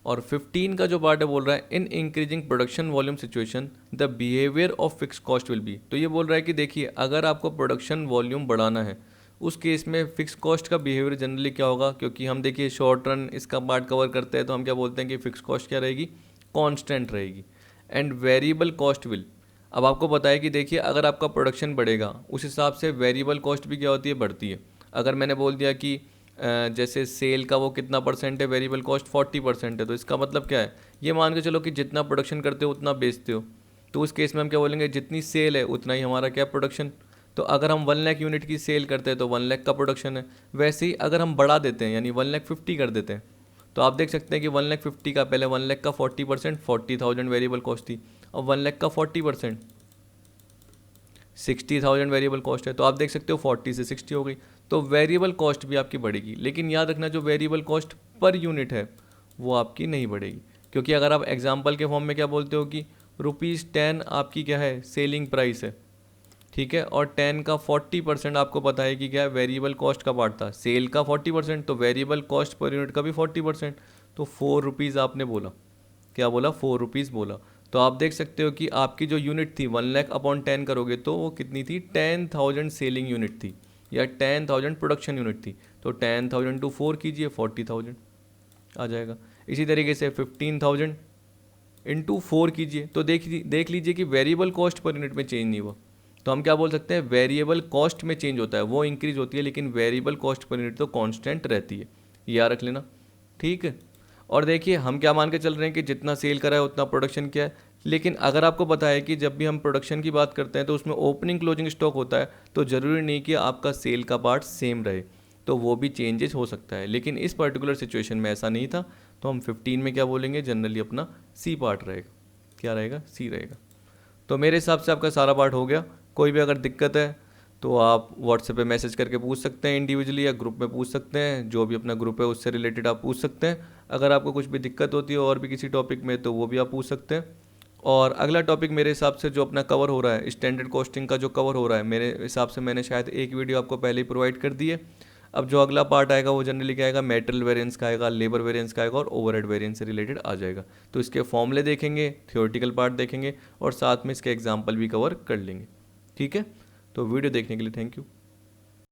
और 15 का जो पार्ट है बोल रहा है in increasing production volume situation the behaviour of fix cost will be. तो ये बोल रहा है कि देखिए, अगर आपको प्रोडक्शन वॉल्यूम बढ़ाना है उस केस में फिक्स कॉस्ट का बिहेवियर जनरली क्या होगा? क्योंकि हम देखिए शॉर्ट रन इसका पार्ट कवर करते हैं, तो हम क्या बोलते हैं कि फिक्स कॉस्ट क्या रहेगी? कॉन्स्टेंट रहेगी। एंड वेरिएबल कॉस्ट विल, अब आपको पता है कि देखिए, अगर आपका प्रोडक्शन बढ़ेगा उस हिसाब से वेरिएबल कॉस्ट भी क्या होती है? बढ़ती है। अगर मैंने बोल दिया कि जैसे सेल का वो कितना परसेंट है, वेरिएबल कॉस्ट 40% है, तो इसका मतलब क्या है? ये मान के चलो कि जितना प्रोडक्शन करते हो उतना बेचते हो, तो उस केस में हम क्या बोलेंगे? जितनी सेल है उतना ही हमारा क्या? प्रोडक्शन। तो अगर हम 1 लाख यूनिट की सेल करते हैं तो 1 लाख का प्रोडक्शन है। वैसे ही अगर हम बढ़ा देते हैं, यानी 1,50,000 कर देते हैं, तो आप देख सकते हैं कि 1,50,000 का, पहले 1 लाख का 40% 40,000 वेरिएबल कॉस्ट थी, और 1 लाख का 40% 60,000 वेरिएबल कॉस्ट है। तो आप देख सकते हो 40 से 60 हो गई। तो वेरिएबल कॉस्ट भी आपकी बढ़ेगी, लेकिन याद रखना जो वेरिएबल कॉस्ट पर यूनिट है वो आपकी नहीं बढ़ेगी, क्योंकि अगर आप एग्जांपल के फॉर्म में क्या बोलते हो कि ₹10 आपकी क्या है? सेलिंग प्राइस है। ठीक है, और 10 का 40% आपको पता है कि क्या है? वेरिएबल कॉस्ट का पार्ट था। सेल का 40%, तो वेरिएबल कॉस्ट पर यूनिट का भी 40%, तो 4 रुपीज़ आपने बोला। क्या बोला? 4 रुपीज़ बोला। तो आप देख सकते हो कि आपकी जो यूनिट थी 1 लाख अपॉन 10 करोगे तो वो कितनी थी? 10,000 सेलिंग यूनिट थी, या 10,000 प्रोडक्शन यूनिट थी। तो 10,000 टू 4 कीजिए, 40,000 आ जाएगा। इसी तरीके से 15,000 इंटू 4 कीजिए, तो देख लीजिए कि वेरिएबल कॉस्ट पर यूनिट में चेंज नहीं हुआ। तो हम क्या बोल सकते हैं? वेरिएबल कॉस्ट में चेंज होता है, वो इंक्रीज होती है, लेकिन वेरिएबल कॉस्ट पर यूनिट तो कांस्टेंट रहती है। याद रख लेना। ठीक है, और देखिए, हम क्या मान के चल रहे हैं कि जितना सेल करा है उतना प्रोडक्शन किया है, लेकिन अगर आपको पता है कि जब भी हम प्रोडक्शन की बात करते हैं तो उसमें ओपनिंग क्लोजिंग स्टॉक होता है, तो ज़रूरी नहीं कि आपका सेल का पार्ट सेम रहे, तो वो भी चेंजेस हो सकता है। लेकिन इस पर्टिकुलर सिचुएशन में ऐसा नहीं था, तो तो हम 15 में क्या बोलेंगे, जनरली अपना सी पार्ट रहेगा। क्या रहेगा, सी रहेगा। तो मेरे हिसाब से आपका सारा पार्ट हो गया। कोई भी अगर दिक्कत है तो आप व्हाट्सएप पे मैसेज करके पूछ सकते हैं इंडिविजुअली, या ग्रुप में पूछ सकते हैं, जो भी अपना ग्रुप है उससे रिलेटेड आप पूछ सकते हैं। अगर आपको कुछ भी दिक्कत होती है और भी किसी टॉपिक में तो वो भी आप पूछ सकते हैं। और अगला टॉपिक मेरे हिसाब से जो अपना कवर हो रहा है, स्टैंडर्ड कॉस्टिंग का जो कवर हो रहा है, मेरे हिसाब से मैंने शायद एक वीडियो आपको पहले ही प्रोवाइड कर दी है। अब जो अगला पार्ट आएगा वो जनरली क्या आएगा, मेटेरियल वेरिएंस का आएगा, लेबर वेरिएंस का आएगा और ओवरहेड वेरिएंस से रिलेटेड आ जाएगा। तो इसके फॉर्मूले देखेंगे, थियोरेटिकल पार्ट देखेंगे और साथ में इसके एग्जाम्पल भी कवर कर लेंगे। ठीक है, तो वीडियो देखने के लिए थैंक यू।